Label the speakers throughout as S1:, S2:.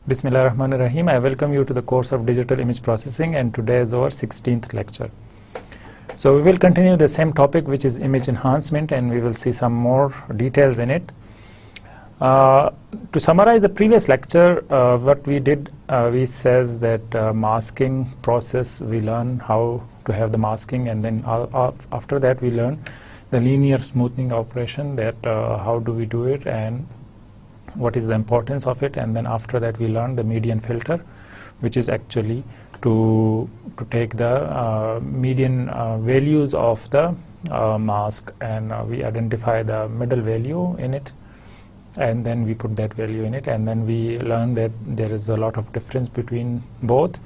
S1: Bismillahirrahmanirrahim. I welcome you to the course of Digital Image Processing, and today is our 16th lecture. So we will continue the same topic, which is image enhancement, and we will see some more details in it. To summarize the previous lecture, what we did, we says that masking process, we learn how to have the masking, and then after that we learn the linear smoothing operation, that how do we do it and what is the importance of it, and then after that we learn the median filter, which is actually to take the median values of the mask, and we identify the middle value in it, and then we put that value in it, and then we learn that there is a lot of difference between both,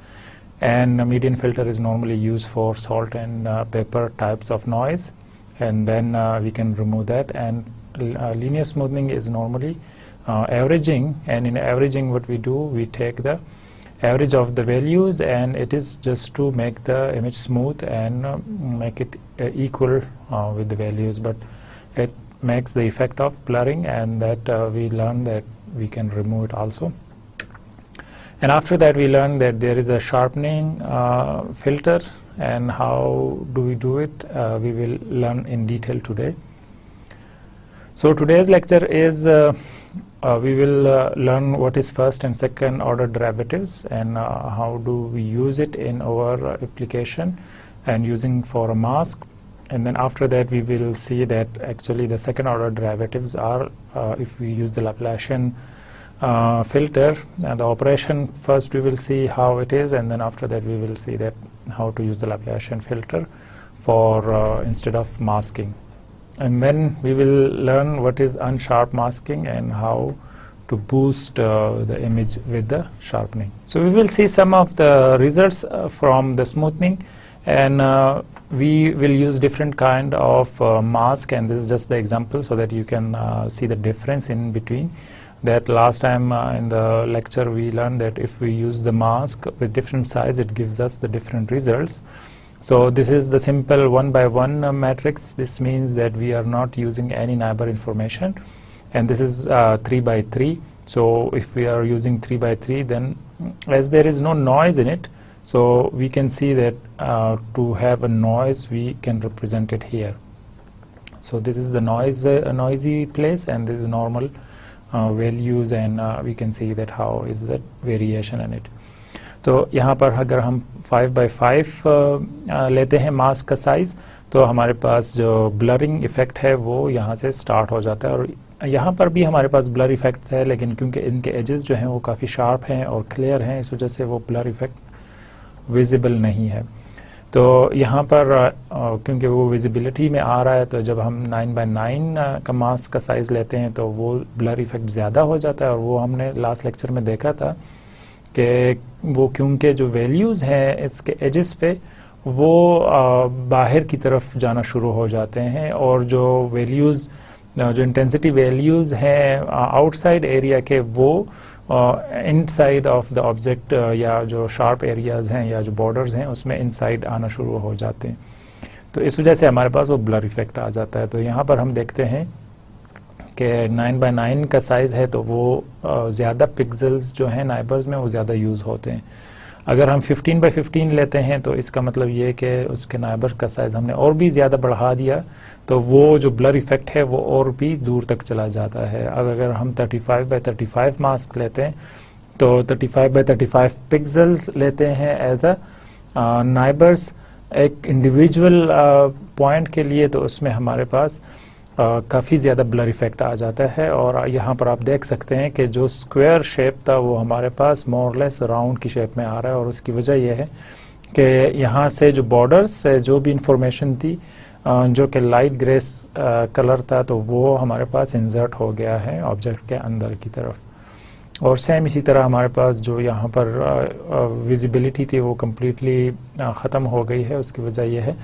S1: and a median filter is normally used for salt and pepper types of noise, and then we can remove that, and linear smoothing is normally averaging, and in averaging what we do, we take the average of the values, and it is just to make the image smooth and make it equal with the values, but it makes the effect of blurring, and that we learn that we can remove it also. And after that we learn that there is a sharpening filter, and how do we do it, we will learn in detail today. So today's lecture is we will learn what is first and second order derivatives, and how do we use it in our application and using for a mask. And then after that we will see that actually the second order derivatives are if we use the Laplacian filter, and the operation first we will see how it is, and then after that we will see that how to use the Laplacian filter for instead of masking. And then we will learn what is unsharp masking and how to boost the image with the sharpening. So we will see some of the results from the smoothing, and we will use different kind of mask, and this is just the example so that you can see the difference in between. That last time in the lecture we learned that if we use the mask with different size, it gives us the different results. So this is the simple 1x1 matrix. This means that we are not using any neighbor information, and this is 3x3. So if we are using 3x3, then as there is no noise in it, so we can see that to have a noise we can represent it here. So this is the noise noisy place, and this is normal values, and we can see that how is that variation in it. तो यहाँ पर अगर हम 5x5 लेते हैं mask का size, तो हमारे पास जो ब्लरिंग इफ़ेक्ट है वो यहाँ से स्टार्ट हो जाता है, और यहाँ पर भी हमारे पास ब्लर इफ़ेक्ट है, लेकिन क्योंकि इनके एजेस जो हैं वो काफ़ी शार्प हैं और क्लियर हैं, इस वजह से वो ब्लर इफ़ेक्ट विजिबल नहीं है. तो यहाँ पर क्योंकि वो विजिबिलिटी में आ रहा है, तो जब हम 9x9 का मास्क का साइज़ लेते हैं तो वो ब्लर इफ़ेक्ट ज़्यादा हो जाता है, और वो हमने लास्ट लेक्चर में देखा था कि वो क्योंकि जो वैल्यूज़ हैं इसके एजेस पे वो बाहर की तरफ जाना शुरू हो जाते हैं, और जो वैल्यूज़ जो इंटेंसिटी वैल्यूज़ हैं आउटसाइड एरिया के वो इनसाइड ऑफ द ऑब्जेक्ट या जो शार्प एरियाज़ हैं या जो बॉर्डर्स हैं उसमें इनसाइड आना शुरू हो जाते हैं. तो इस वजह से हमारे पास वो ब्लर इफ़ेक्ट आ जाता है. तो यहाँ पर हम देखते हैं कि 9x9 का साइज़ है, तो वो ज़्यादा पिक्सेल्स जो हैं नाइबर्स में वो ज़्यादा यूज़ होते हैं. अगर हम 15x15 लेते हैं तो इसका मतलब ये है कि उसके नाइबर का साइज़ हमने और भी ज़्यादा बढ़ा दिया, तो वो जो ब्लर इफ़ेक्ट है वो और भी दूर तक चला जाता है. अब अगर हम 35x35 मास्क लेते हैं तो 35x35 पिक्सेल्स लेते हैं एज अ नाइबर्स एक इंडिविजुअल पॉइंट के लिए, तो उसमें हमारे पास काफ़ी ज़्यादा ब्लर इफ़ेक्ट आ जाता है. और यहाँ पर आप देख सकते हैं कि जो स्क्वायर शेप था वो हमारे पास मोरलेस राउंड की शेप में आ रहा है, और उसकी वजह यह है कि यहाँ से जो बॉर्डर्स से जो भी इंफॉर्मेशन थी जो कि लाइट ग्रे कलर था, तो वो हमारे पास इंसर्ट हो गया है ऑब्जेक्ट के अंदर की तरफ. और सेम इसी तरह हमारे पास जो यहाँ पर विजिबिलिटी थी वो कम्प्लीटली ख़त्म हो गई है. उसकी वजह यह है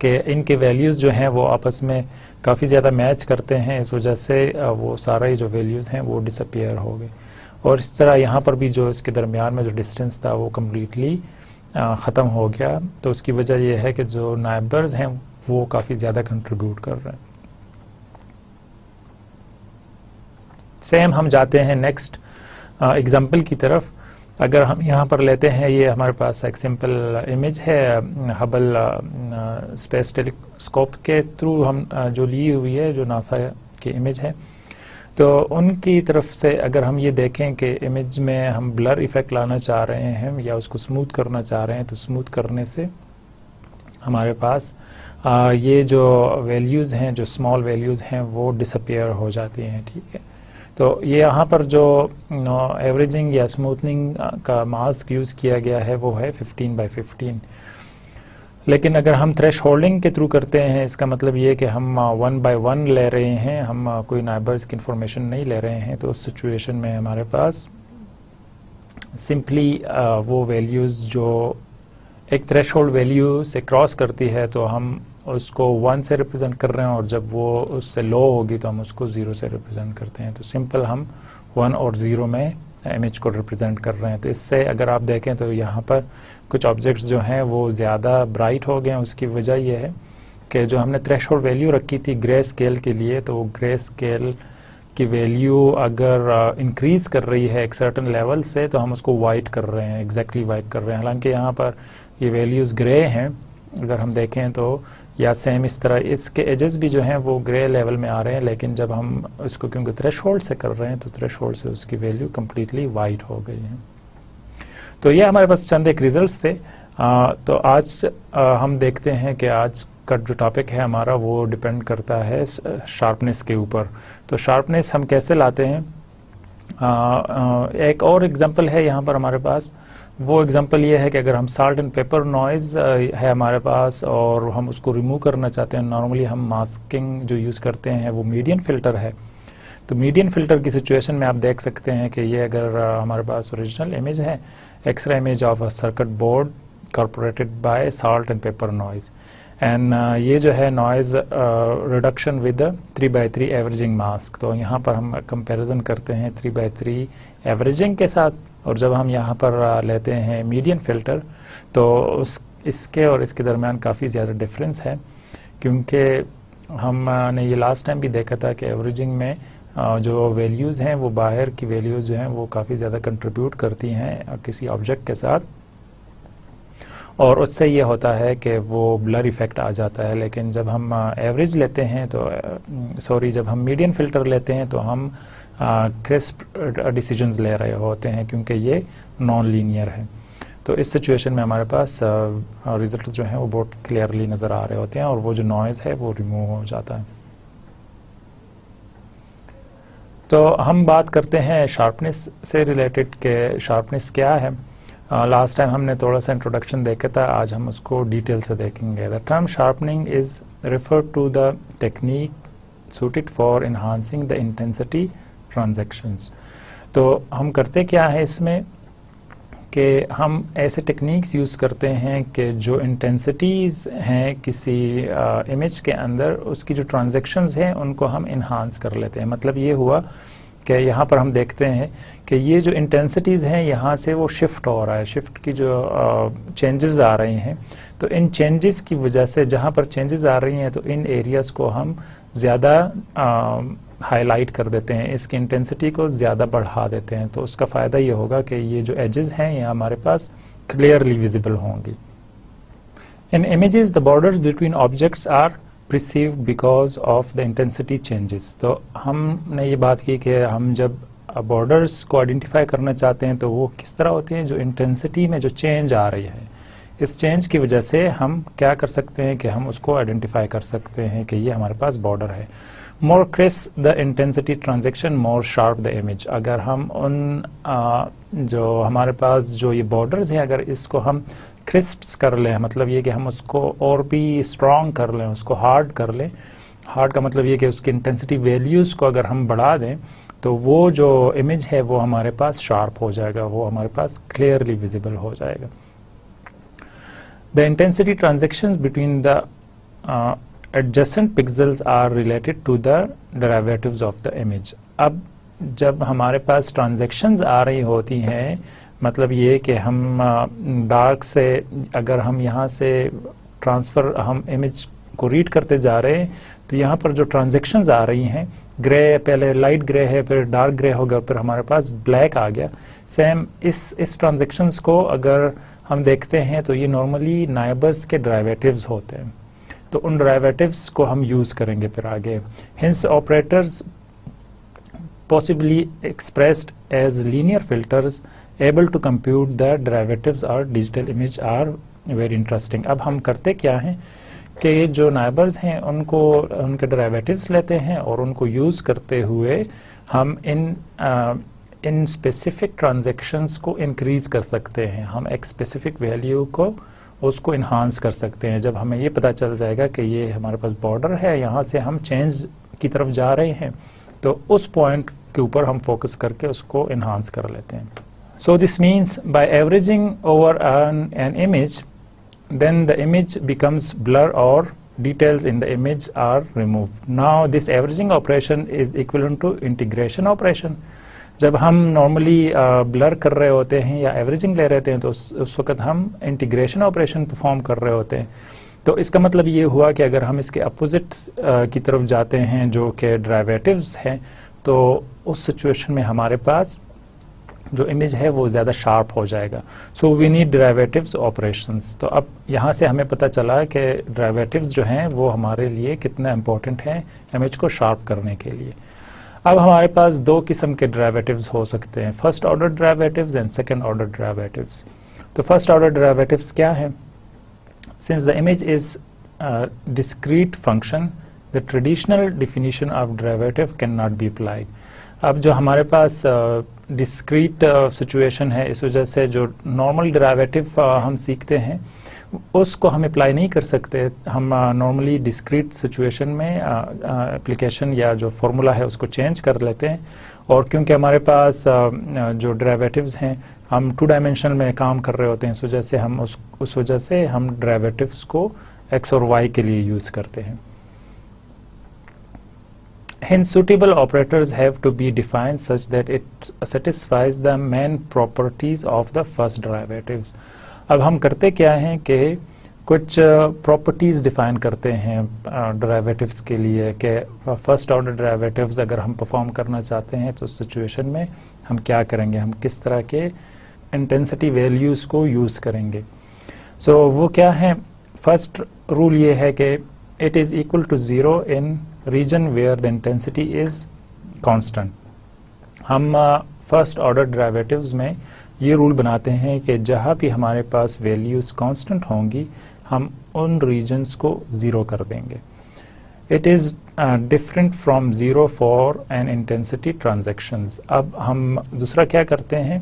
S1: कि इनके वैल्यूज़ जो हैं वो आपस में काफ़ी ज़्यादा मैच करते हैं, इस वजह से वो सारे जो वैल्यूज़ हैं वो डिसअपियर हो गए. और इस तरह यहाँ पर भी जो इसके दरमियान में जो डिस्टेंस था वो कम्प्लीटली ख़त्म हो गया. तो उसकी वजह यह है कि जो नाइबर्स हैं वो काफ़ी ज़्यादा कंट्रीब्यूट कर रहे हैं. सेम हम जाते हैं नेक्स्ट एग्जाम्पल की तरफ अगर हम यहाँ पर लेते हैं, ये हमारे पास एक सिंपल इमेज है हबल स्पेस टेलीस्कोप के थ्रू हम जो ली हुई है, जो नासा की इमेज है। तो उनकी तरफ से अगर हम ये देखें कि इमेज में हम ब्लर इफेक्ट लाना चाह रहे हैं या उसको स्मूथ करना चाह रहे हैं, तो स्मूथ करने से हमारे पास ये जो वैल्यूज़ हैं, जो स्मॉल वैल्यूज़ हैं, वो डिसअपियर हो जाती हैं। ठीक है, तो ये यहाँ पर जो एवरेजिंग या स्मूथनिंग का मास्क यूज़ किया गया है वो है 15/15। लेकिन अगर हम थ्रेश होल्डिंग के थ्रू करते हैं, इसका मतलब ये कि हम 1/1 ले रहे हैं, हम कोई नाइबर्स की इंफॉर्मेशन नहीं ले रहे हैं, तो उस सिचुएशन में हमारे पास सिंपली वो वैल्यूज़ जो एक थ्रेशोल्ड वैल्यू से क्रॉस करती है तो हम उसको 1 से रिप्रेजेंट कर रहे हैं, और जब वो उससे लो होगी तो हम उसको 0 से रिप्रेजेंट करते हैं। तो सिंपल हम 1 और 0 में इमेज को रिप्रेजेंट कर रहे हैं। तो इससे अगर आप देखें तो यहाँ पर कुछ ऑब्जेक्ट्स जो हैं वो ज़्यादा ब्राइट हो गए हैं। उसकी वजह यह है कि जो हमने थ्रेशोल्ड वैल्यू रखी थी ग्रे स्केल के लिए, तो ग्रे स्केल की वैल्यू अगर इंक्रीज़ कर रही है एक सर्टन लेवल से, तो हम उसको वाइट कर रहे हैं, एग्जैक्टली वाइट कर रहे हैं। हालांकि यहाँ पर ये वैल्यूज़ ग्रे हैं अगर हम देखें तो, या सेम इस तरह इसके एजेस भी जो हैं वो ग्रे लेवल में आ रहे हैं, लेकिन जब हम इसको क्योंकि थ्रेशोल्ड से कर रहे हैं तो थ्रेशोल्ड से उसकी वैल्यू कम्प्लीटली वाइट हो गई है। तो ये हमारे पास चंद एक रिजल्ट्स थे। तो आज हम देखते हैं कि आज का जो टॉपिक है हमारा वो डिपेंड करता है शार्पनेस के ऊपर। तो शार्पनेस हम कैसे लाते हैं, एक और एग्जांपल है यहाँ पर हमारे पास। वो एग्जांपल ये है कि अगर हम साल्ट एंड पेपर नॉइज़ है हमारे पास और हम उसको रिमूव करना चाहते हैं, नॉर्मली हम मास्किंग जो यूज़ करते हैं वो मीडियन फ़िल्टर है। तो मीडियन फ़िल्टर की सिचुएशन में आप देख सकते हैं कि ये अगर हमारे पास ओरिजिनल इमेज है, x-ray image of a circuit board corporated by salt and pepper noise, and ये जो है noise reduction with 3/3 averaging mask. तो यहाँ पर हम कंपैरिजन करते हैं 3/3 एवरेजिंग के साथ, और जब हम यहाँ पर लेते हैं मीडियन फ़िल्टर तो इसके और इसके दरमियान काफ़ी ज़्यादा डिफरेंस है, क्योंकि हमने ये लास्ट टाइम भी देखा था कि एवरेजिंग में जो वैल्यूज़ हैं वो बाहर की वैल्यूज़ जो हैं वो काफ़ी ज़्यादा कंट्रीब्यूट करती हैं किसी ऑब्जेक्ट के साथ, और उससे ये होता है कि वो ब्लर इफ़ेक्ट आ जाता है। लेकिन जब हम एवरेज लेते हैं तो जब हम मीडियन फ़िल्टर लेते हैं तो हम क्रिस्प डिसीजंस ले रहे होते हैं, क्योंकि ये नॉन लीनियर है। तो इस सिचुएशन में हमारे पास रिजल्ट जो हैं वो बहुत क्लियरली नज़र आ रहे होते हैं, और वो जो नॉइज़ है वो रिमूव हो जाता है। तो हम बात करते हैं शार्पनेस से रिलेटेड के शार्पनेस क्या है। लास्ट टाइम हमने थोड़ा सा इंट्रोडक्शन देखा था, आज हम उसको डिटेल से देखेंगे। The term sharpening is refer to the technique suited for enhancing the intensity transactions। तो हम करते क्या है इसमें कि हम ऐसे टेक्निक्स यूज़ करते हैं कि जो इंटेंसिटीज़ हैं किसी इमेज के अंदर, उसकी जो ट्रांजैक्शंस हैं उनको हम इन्हांस कर लेते हैं। मतलब ये हुआ कि यहाँ पर हम देखते हैं कि ये जो इंटेंसिटीज़ हैं यहाँ से वो शिफ्ट हो रहा है, शिफ्ट की जो चेंजेस आ रही हैं, तो इन चेंजेस की वजह से जहाँ पर चेंजेस आ रही हैं तो इन एरियाज़ को हम ज़्यादा हाईलाइट कर देते हैं, इसकी इंटेंसिटी को ज़्यादा बढ़ा देते हैं। तो उसका फ़ायदा ये होगा कि ये जो एजेस हैं ये हमारे पास क्लियरली विजिबल होंगी। In images the borders between objects are perceived because of the intensity changes। तो हमने ये बात की कि हम जब बॉर्डर्स को आइडेंटिफाई करना चाहते हैं तो वो किस तरह होते हैं, जो इंटेंसिटी में जो चेंज आ रही है, इस चेंज की वजह से हम क्या कर सकते हैं कि हम उसको आइडेंटिफाई कर सकते हैं कि ये हमारे पास बॉर्डर है। More crisp the intensity transaction more sharp the image. अगर हम उन जो हमारे पास जो ये बॉर्डर्स हैं अगर इसको हम क्रिस्प्स कर लें, मतलब ये कि हम उसको और भी स्ट्रॉन्ग कर लें, उसको हार्ड कर लें। हार्ड का मतलब ये कि उसकी इंटेंसिटी वैल्यूज़ को अगर हम बढ़ा दें तो वो जो इमेज है वो हमारे पास शार्प हो जाएगा, वो हमारे पास क्लियरली विजिबल हो जाएगा। The intensity transactions between the adjacent pixels are related to the derivatives of the image. अब जब हमारे पास ट्रांजेक्शंस आ रही होती हैं, मतलब ये कि हम डार्क से अगर हम यहाँ से ट्रांसफ़र हम इमेज को रीड करते जा रहे हैं तो यहाँ पर जो ट्रांजैक्शंस आ रही हैं ग्रे, पहले लाइट ग्रे है, फिर डार्क ग्रे होगा, फिर हमारे पास ब्लैक आ गया। सेम इस ट्रांजेक्शन्स को अगर हम देखते हैं तो ये नॉर्मली नाइबर्स के डेरिवेटिव्स होते हैं, तो उन डेरिवेटिव्स को हम यूज़ करेंगे फिर आगे। Hints operators possibly expressed as linear filters able to compute the derivatives or digital image are very interesting। अब हम करते क्या हैं कि जो नाइबर्स हैं उनको उनके डेरिवेटिव्स लेते हैं और उनको यूज़ करते हुए हम इन स्पेसिफिक ट्रांजैक्शंस को इंक्रीज़ कर सकते हैं। हम एक स्पेसिफिक वैल्यू को उसको इन्हांस कर सकते हैं। जब हमें ये पता चल जाएगा कि ये हमारे पास बॉर्डर है, यहाँ से हम चेंज की तरफ जा रहे हैं, तो उस पॉइंट के ऊपर हम फोकस करके उसको इन्हांस कर लेते हैं। So this means by averaging over an image then the image becomes blur और details in the image are removed. Now this averaging operation is equivalent to integration operation. जब हम नॉर्मली ब्लर कर रहे होते हैं या एवरेजिंग ले रहे हैं तो उस वक्त हम इंटीग्रेशन ऑपरेशन परफॉर्म कर रहे होते हैं। तो इसका मतलब ये हुआ कि अगर हम इसके अपोजिट की तरफ जाते हैं जो कि डेरिवेटिव्स हैं, तो उस सिचुएशन में हमारे पास जो इमेज है वो ज़्यादा शार्प हो जाएगा। So we need derivatives operations. तो अब यहाँ से हमें पता चला कि डेरिवेटिव्स जो हैं वो हमारे लिए कितना इम्पोर्टेंट है इमेज को शार्प करने के लिए। अब हमारे पास दो किस्म के डेरिवेटिव्स हो सकते हैं, first order derivatives and second order derivatives. तो फर्स्ट ऑर्डर डेरिवेटिव्स क्या है? Since the image is a discrete function, the traditional definition of derivative cannot be applied। अब जो हमारे पास discrete situation है, इस वजह से जो normal derivative हम सीखते हैं उसको हम अप्लाई नहीं कर सकते। हम नॉर्मली डिस्क्रीट सिचुएशन में एप्लीकेशन या जो फॉर्मूला है उसको चेंज कर लेते हैं, और क्योंकि हमारे पास जो डेरिवेटिव्स हैं हम 2 डायमेंशन में काम कर रहे होते हैं, इस वजह से हम उस वजह से हम डेरिवेटिव्स को x और y के लिए यूज़ करते हैं। Hence, suitable operators have to be defined such that it satisfies the main properties of the first derivatives। अब हम करते क्या हैं कि कुछ प्रॉपर्टीज़ डिफाइन करते हैं डेरिवेटिव्स के लिए कि फर्स्ट ऑर्डर डेरिवेटिव्स अगर हम परफॉर्म करना चाहते हैं तो सिचुएशन में हम क्या करेंगे, हम किस तरह के इंटेंसिटी वैल्यूज़ को यूज़ करेंगे। सो वो क्या है? फर्स्ट रूल ये है कि it is equal to 0 in region where the intensity is constant. हम फर्स्ट ऑर्डर डेरिवेटिव्स में ये रूल बनाते हैं कि जहाँ भी हमारे पास वैल्यूज़ कांस्टेंट होंगी हम उन रीजन्स को 0 कर देंगे। It is different from 0 for an intensity transactions. अब हम दूसरा क्या करते हैं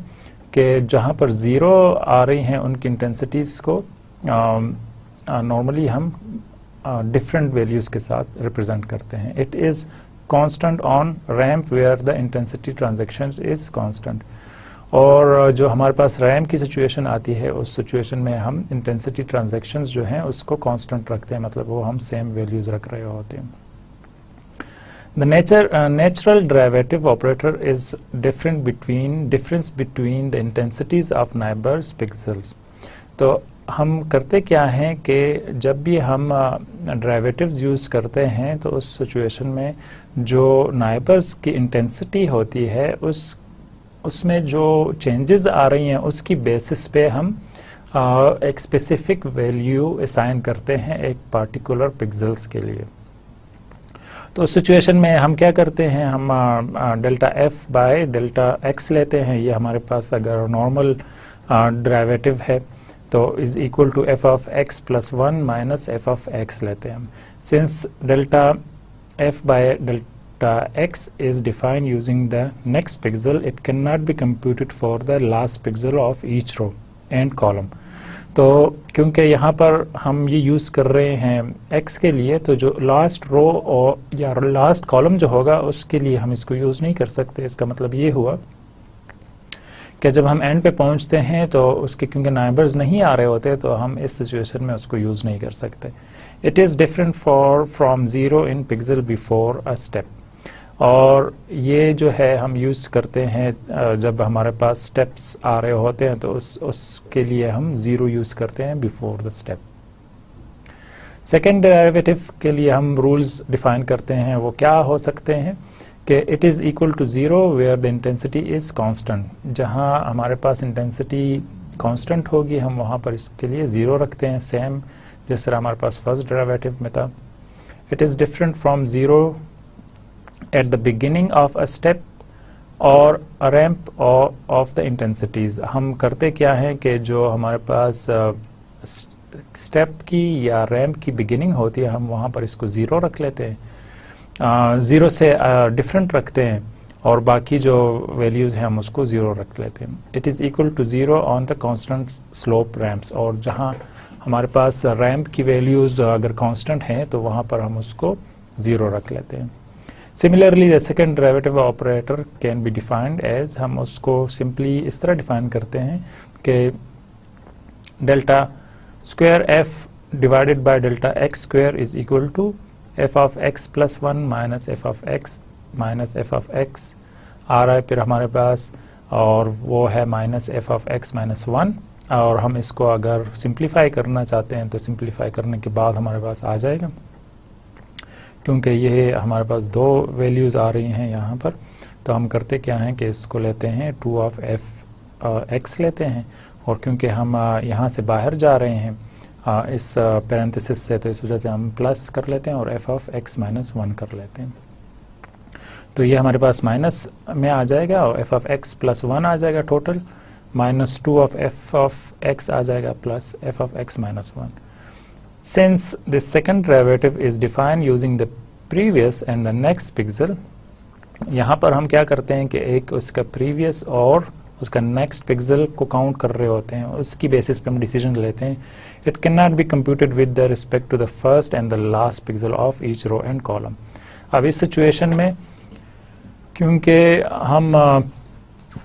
S1: कि जहाँ पर 0 आ रही हैं उनकी इंटेंसिटीज़ को नॉर्मली हम डिफरेंट वैल्यूज़ के साथ रिप्रेजेंट करते हैं। It is constant on ramp where the intensity transactions is constant. और जो हमारे पास रैम की सिचुएशन आती है उस सिचुएशन में हम इंटेंसिटी ट्रांजैक्शंस जो हैं उसको कांस्टेंट रखते हैं, मतलब वो हम सेम वैल्यूज़ रख रहे होते हैं। The natural derivative operator is difference between the intensities of neighbours pixels. तो हम करते क्या हैं कि जब भी हम डेरिवेटिव्स यूज़ करते हैं तो उस सिचुएशन में जो नाइबर्स की इंटेंसिटी होती है उसमें जो चेंजेस आ रही हैं उसकी बेसिस पे हम एक स्पेसिफिक वैल्यू असाइन करते हैं एक पार्टिकुलर पिक्सेल्स के लिए। तो उस सिचुएशन में हम क्या करते हैं, हम delta f by delta x लेते हैं। ये हमारे पास अगर नॉर्मल डेरिवेटिव है तो is equal to F of x plus 1 minus F of x लेते हैं हम। Since delta f by delta x is defined using the next pixel, it cannot be computed for the last pixel of each row and column। तो क्योंकि यहाँ पर हम ये use कर रहे हैं x के लिए, तो जो लास्ट रो और या लास्ट कॉलम जो होगा उसके लिए हम इसको यूज़ नहीं कर सकते। इसका मतलब ये हुआ कि जब हम एंड पे पहुँचते हैं तो उसके क्योंकि नाइबर्स नहीं आ रहे होते तो हम इस सिचुएशन में उसको यूज़ नहीं कर सकते। It is different from 0 in pixel before a step. और ये जो है हम यूज़ करते हैं जब हमारे पास स्टेप्स आ रहे होते हैं तो उसके लिए हम 0 यूज़ करते हैं before the step. Second derivative के लिए हम रूल्स डिफाइन करते हैं, वो क्या हो सकते हैं कि it is equal to 0 where the intensity is constant. जहाँ हमारे पास इंटेंसिटी कांस्टेंट होगी हम वहाँ पर इसके लिए 0 रखते हैं, सेम जिस तरह हमारे पास फर्स्ट डेरिवेटिव में था। It is different from 0 at the beginning of a step और अ रैंप ऑफ द इंटेंसिटीज़। हम करते क्या है कि जो हमारे पास स्टेप की या रैंप की बिगिनिंग होती है हम वहाँ पर इसको 0 रख लेते हैं, 0 से डिफरेंट रखते हैं और बाकी जो वैल्यूज़ हैं हम उसको 0 रख लेते हैं। It is equal to 0 on the constant slope ramps, और जहाँ हमारे पास रैंप की वैल्यूज़ अगर कांस्टेंट हैं तो वहाँ पर हम उसको 0 रख लेते हैं। Similarly the second derivative operator can be defined as, हम उसको सिंपली इस तरह डिफाइन करते हैं कि delta square F divided by delta x square is equal to F of x plus 1 minus F of x minus F of X आ रहा है फिर हमारे पास, और वो है minus F of x minus 1। और हम इसको अगर सिंप्लीफाई करना चाहते हैं तो सिंप्लीफाई करने के बाद हमारे पास आ जाएगा, क्योंकि ये हमारे पास दो वैल्यूज़ आ रही हैं यहाँ पर। तो हम करते क्या हैं कि इसको लेते हैं 2 ऑफ एफ एक्स लेते हैं, और क्योंकि हम यहाँ से बाहर जा रहे हैं इस पैरेंथेसिस से, तो इस वजह से हम प्लस कर लेते हैं और एफ ऑफ एक्स माइनस 1 कर लेते हैं। तो ये हमारे पास माइनस में आ जाएगा और एफ ऑफ एक्स प्लस 1 आ जाएगा total, minus 2 of F of X आ जाएगा plus F of x minus 1। Since the second derivative is defined using the previous and the next pixel, यहाँ पर हम क्या करते हैं कि एक उसका previous और उसका next pixel को काउंट कर रहे होते हैं, उसकी बेसिस पे हम डिसीजन लेते हैं। It cannot be computed with the respect to the first and the last pixel of each row and column। अब इस सिचुएशन में क्योंकि हम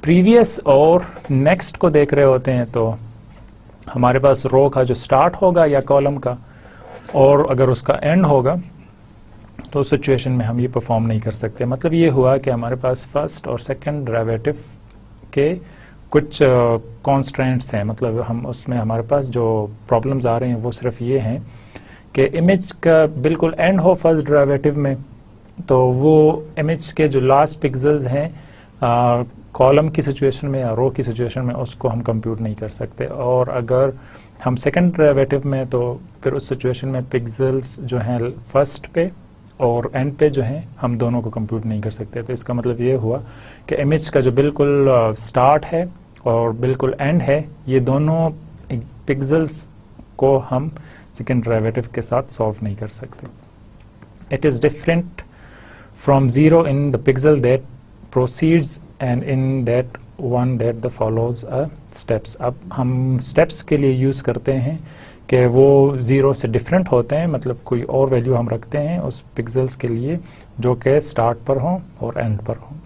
S1: previous और next को देख रहे होते हैं, तो हमारे पास रो का जो स्टार्ट होगा या कॉलम का, और अगर उसका एंड होगा तो उस सिचुएशन में हम ये परफॉर्म नहीं कर सकते। मतलब ये हुआ कि हमारे पास फर्स्ट और सेकंड डेरिवेटिव के कुछ कॉन्स्ट्रेंट्स हैं, मतलब हम उसमें हमारे पास जो प्रॉब्लम्स आ रहे हैं वो सिर्फ ये हैं कि इमेज का बिल्कुल एंड हो फर्स्ट डेरिवेटिव में, तो वो इमेज के जो लास्ट पिक्सल्स हैं कॉलम की सिचुएशन में या रो की सिचुएशन में उसको हम कंप्यूट नहीं कर सकते। और अगर हम सेकंड डेरिवेटिव में, तो फिर उस सिचुएशन में पिक्सल्स जो हैं फर्स्ट पे और एंड पे जो हैं हम दोनों को कंप्यूट नहीं कर सकते। तो इसका मतलब ये हुआ कि इमेज का जो बिल्कुल स्टार्ट है और बिल्कुल एंड है, ये दोनों पिक्सल्स को हम सेकंड डेरिवेटिव के साथ सॉल्व नहीं कर सकते। It is different from zero in the pixel that proceeds and in that one that the follows a steps। अब हम steps के लिए यूज़ करते हैं कि वो ज़ीरो से डिफरेंट होते हैं, मतलब कोई और वैल्यू हम रखते हैं उस पिक्सल्स के लिए जो कि स्टार्ट पर हों और एंड पर हों।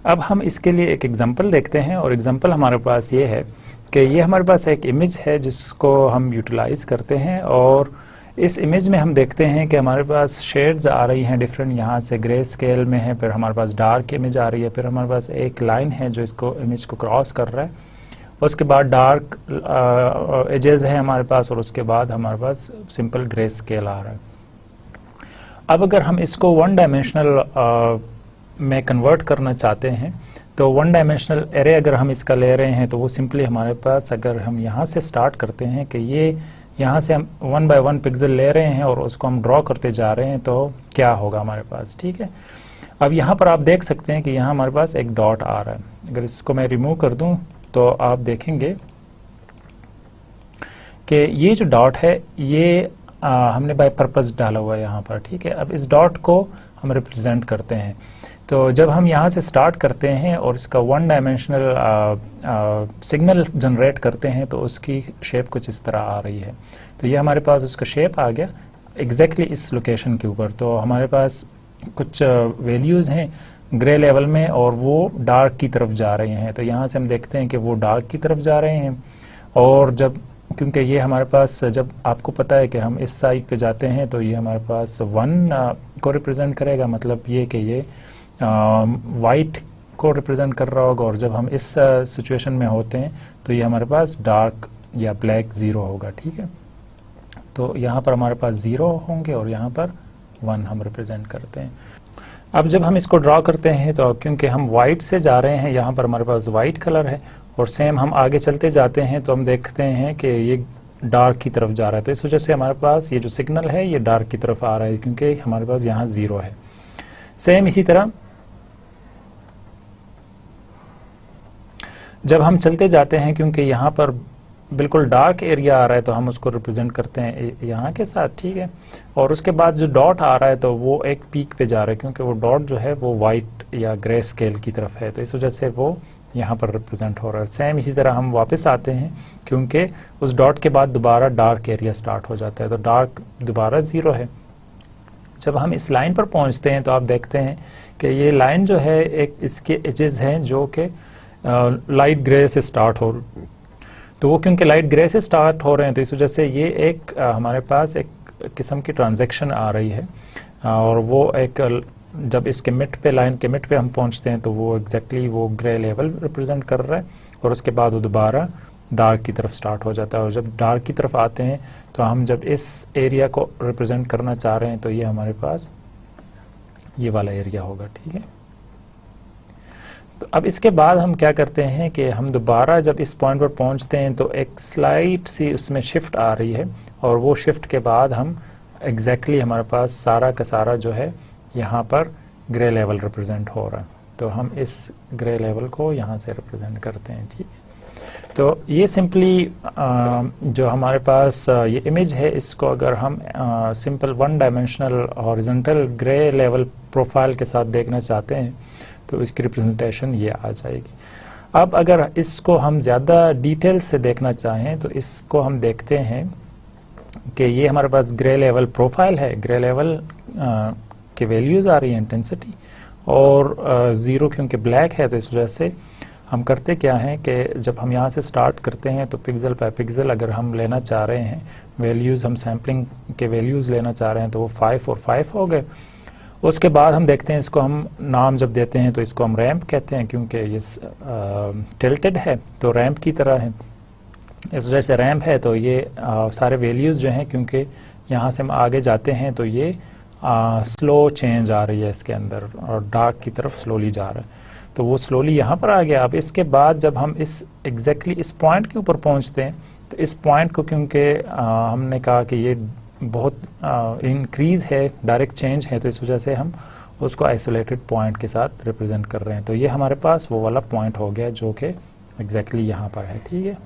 S1: अब हम इसके लिए एक एग्जांपल देखते हैं, और एग्जांपल हमारे पास ये है कि ये हमारे पास एक इमेज है जिसको हम यूटिलाइज करते हैं, और इस इमेज में हम देखते हैं कि हमारे पास शेड्स आ रही हैं डिफरेंट, यहाँ से ग्रे स्केल में है, फिर हमारे पास डार्क इमेज आ रही है, फिर हमारे पास एक लाइन है जो इसको इमेज को क्रॉस कर रहा है, उसके बाद डार्क एजेस हैं हमारे पास, और उसके बाद हमारे पास सिंपल ग्रे स्केल आ रहा है। अब अगर हम इसको वन डायमेंशनल में कन्वर्ट करना चाहते हैं, तो वन डायमेंशनल एरे अगर हम इसका ले रहे हैं तो वो सिंपली हमारे पास, अगर हम यहाँ से स्टार्ट करते हैं कि ये यहाँ से हम 1 बाय 1 पिक्सल ले रहे हैं और उसको हम ड्रॉ करते जा रहे हैं, तो क्या होगा हमारे पास, ठीक है। अब यहाँ पर आप देख सकते हैं कि यहाँ हमारे पास एक डॉट आ रहा है। अगर इसको मैं रिमूव कर दूँ तो आप देखेंगे कि ये जो डॉट है ये हमने बाय पर्पस डाला हुआ है यहाँ पर, ठीक है। अब इस डॉट को हम रिप्रेजेंट करते हैं, तो जब हम यहाँ से स्टार्ट करते हैं और इसका वन डायमेंशनल सिग्नल जनरेट करते हैं तो उसकी शेप कुछ इस तरह आ रही है। तो ये हमारे पास उसका शेप आ गया एग्जैक्टली इस लोकेशन के ऊपर। तो हमारे पास कुछ वैल्यूज़ हैं ग्रे लेवल में और वो डार्क की तरफ जा रहे हैं, तो यहाँ से हम देखते हैं कि वो डार्क की तरफ जा रहे हैं। और जब, क्योंकि ये हमारे पास, जब आपको पता है कि हम इस साइड पे जाते हैं तो ये हमारे पास 1 को रिप्रेजेंट करेगा, मतलब ये कि ये वाइट को रिप्रेजेंट कर रहा होगा, और जब हम इस सिचुएशन में होते हैं तो ये हमारे पास डार्क या ब्लैक 0 होगा, ठीक है। तो यहाँ पर हमारे पास 0 होंगे और यहाँ पर 1 हम रिप्रेजेंट करते हैं। अब जब हम इसको ड्रॉ करते हैं तो क्योंकि हम वाइट से जा रहे हैं, यहाँ पर हमारे पास वाइट कलर है, और सेम हम आगे चलते जाते हैं तो हम देखते हैं कि ये डार्क की तरफ जा रहा है। तो इस वजह से हमारे पास ये जो सिग्नल है ये डार्क की तरफ आ रहा है, क्योंकि हमारे पास यहाँ 0 है। सेम इसी तरह जब हम चलते जाते हैं, क्योंकि यहाँ पर बिल्कुल डार्क एरिया आ रहा है तो हम उसको रिप्रेजेंट करते हैं यहाँ के साथ, ठीक है। और उसके बाद जो डॉट आ रहा है तो वो एक पीक पे जा रहा है, क्योंकि वो डॉट जो है वो वाइट या ग्रे स्केल की तरफ है, तो इस वजह से वो यहाँ पर रिप्रेजेंट हो रहा है। सेम इसी तरह हम वापस आते हैं, क्योंकि उस डॉट के बाद दोबारा डार्क एरिया स्टार्ट हो जाता है, तो डार्क दोबारा 0 है। जब हम इस लाइन पर पहुँचते हैं तो आप देखते हैं कि ये लाइन जो है एक इसके एजेस हैं जो कि लाइट ग्रे से स्टार्ट हो, तो वो क्योंकि लाइट ग्रे से स्टार्ट हो रहे हैं तो इस वजह से ये एक हमारे पास एक किस्म की ट्रांजैक्शन आ रही है, और वो एक जब इसके मिड पे, लाइन के मिड पे हम पहुंचते हैं तो वो एग्जैक्टली वो ग्रे लेवल रिप्रेजेंट कर रहा है, और उसके बाद वो दोबारा डार्क की तरफ स्टार्ट हो जाता है। और जब डार्क की तरफ आते हैं तो हम जब इस एरिया को रिप्रेजेंट करना चाह रहे हैं तो ये हमारे पास ये वाला एरिया होगा, ठीक है। तो अब इसके बाद हम क्या करते हैं कि हम दोबारा जब इस पॉइंट पर पहुंचते हैं तो एक स्लाइट सी उसमें शिफ्ट आ रही है, और वो शिफ्ट के बाद हम एग्जैक्टली हमारे पास सारा का सारा जो है यहाँ पर ग्रे लेवल रिप्रेजेंट हो रहा है, तो हम इस ग्रे लेवल को यहाँ से रिप्रेजेंट करते हैं, ठीक है। तो ये सिंपली जो हमारे पास ये इमेज है, इसको अगर हम simple 1 dimensional horizontal grey level profile के साथ देखना चाहते हैं तो इसकी रिप्रेजेंटेशन ये आ जाएगी। अब अगर इसको हम ज़्यादा डिटेल से देखना चाहें तो इसको हम देखते हैं कि ये हमारे पास ग्रे लेवल प्रोफाइल है, ग्रे लेवल के वैल्यूज़ आ रही है इंटेंसिटी, और 0 क्योंकि ब्लैक है तो इस वजह से हम करते क्या हैं कि जब हम यहाँ से स्टार्ट करते हैं तो पिक्सल बाय पिक्सल अगर हम लेना चाह रहे हैं वैल्यूज़, हम सैम्पलिंग के वैल्यूज़ लेना चाह रहे हैं तो वो 5 और 5 हो गए। उसके बाद हम देखते हैं, इसको हम नाम जब देते हैं तो इसको हम रैंप कहते हैं, क्योंकि ये टिल्टेड है तो रैंप की तरह है, इस वजह से रैंप है। तो ये सारे वैल्यूज़ जो हैं, क्योंकि यहाँ से हम आगे जाते हैं तो ये स्लो चेंज आ रही है इसके अंदर, और डार्क की तरफ स्लोली जा रहा है, तो वो स्लोली यहाँ पर आ गया। अब इसके बाद जब हम इस एग्जैक्टली इस पॉइंट के ऊपर पहुँचते हैं तो इस पॉइंट को, क्योंकि हमने कहा कि ये बहुत इंक्रीज़ है, डायरेक्ट चेंज है, तो इस वजह से हम उसको आइसोलेटेड पॉइंट के साथ रिप्रेजेंट कर रहे हैं। तो ये हमारे पास वो वाला पॉइंट हो गया जो कि एग्जैक्टली यहाँ पर है, ठीक है।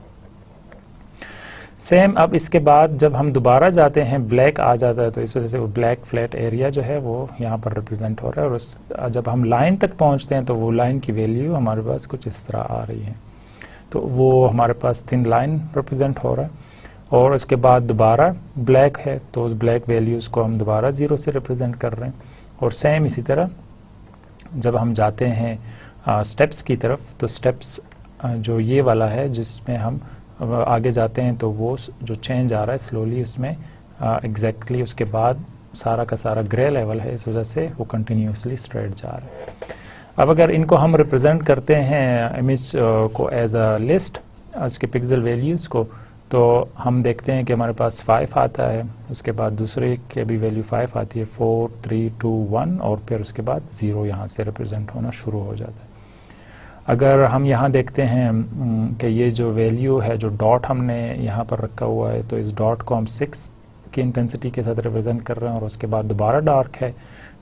S1: सेम अब इसके बाद जब हम दोबारा जाते हैं, ब्लैक आ जाता है, तो इस वजह से वो ब्लैक फ्लैट एरिया जो है वो यहाँ पर रिप्रेजेंट हो रहा है, और जब हम लाइन तक पहुँचते हैं तो वो लाइन की वैल्यू हमारे पास कुछ इस तरह आ रही है, तो वो हमारे पास थिन लाइन रिप्रेजेंट हो रहा है। और उसके बाद दोबारा ब्लैक है तो उस ब्लैक वैल्यूज़ को हम दोबारा 0 से रिप्रेजेंट कर रहे हैं। और सेम इसी तरह जब हम जाते हैं स्टेप्स की तरफ, तो स्टेप्स जो ये वाला है जिसमें हम आगे जाते हैं तो वो जो चेंज आ रहा है स्लोली, उसमें एग्जैक्टली उसके बाद सारा का सारा ग्रे लेवल है, इस वजह से वो कंटिन्यूसली स्ट्रेट जा रहा है। अब अगर इनको हम रिप्रेजेंट करते हैं इमेज को एज अ लिस्ट, उसके पिक्सल वैल्यूज़ को, तो हम देखते हैं कि हमारे पास 5 आता है, उसके बाद दूसरे के भी वैल्यू 5 आती है, 4 3 2 1, और फिर उसके बाद 0 यहाँ से रिप्रेजेंट होना शुरू हो जाता है। अगर हम यहाँ देखते हैं कि ये जो वैल्यू है, जो डॉट हमने यहाँ पर रखा हुआ है, तो इस डॉट को हम 6 की इंटेंसिटी के साथ रिप्रेजेंट कर रहे हैं, और उसके बाद दोबारा डार्क है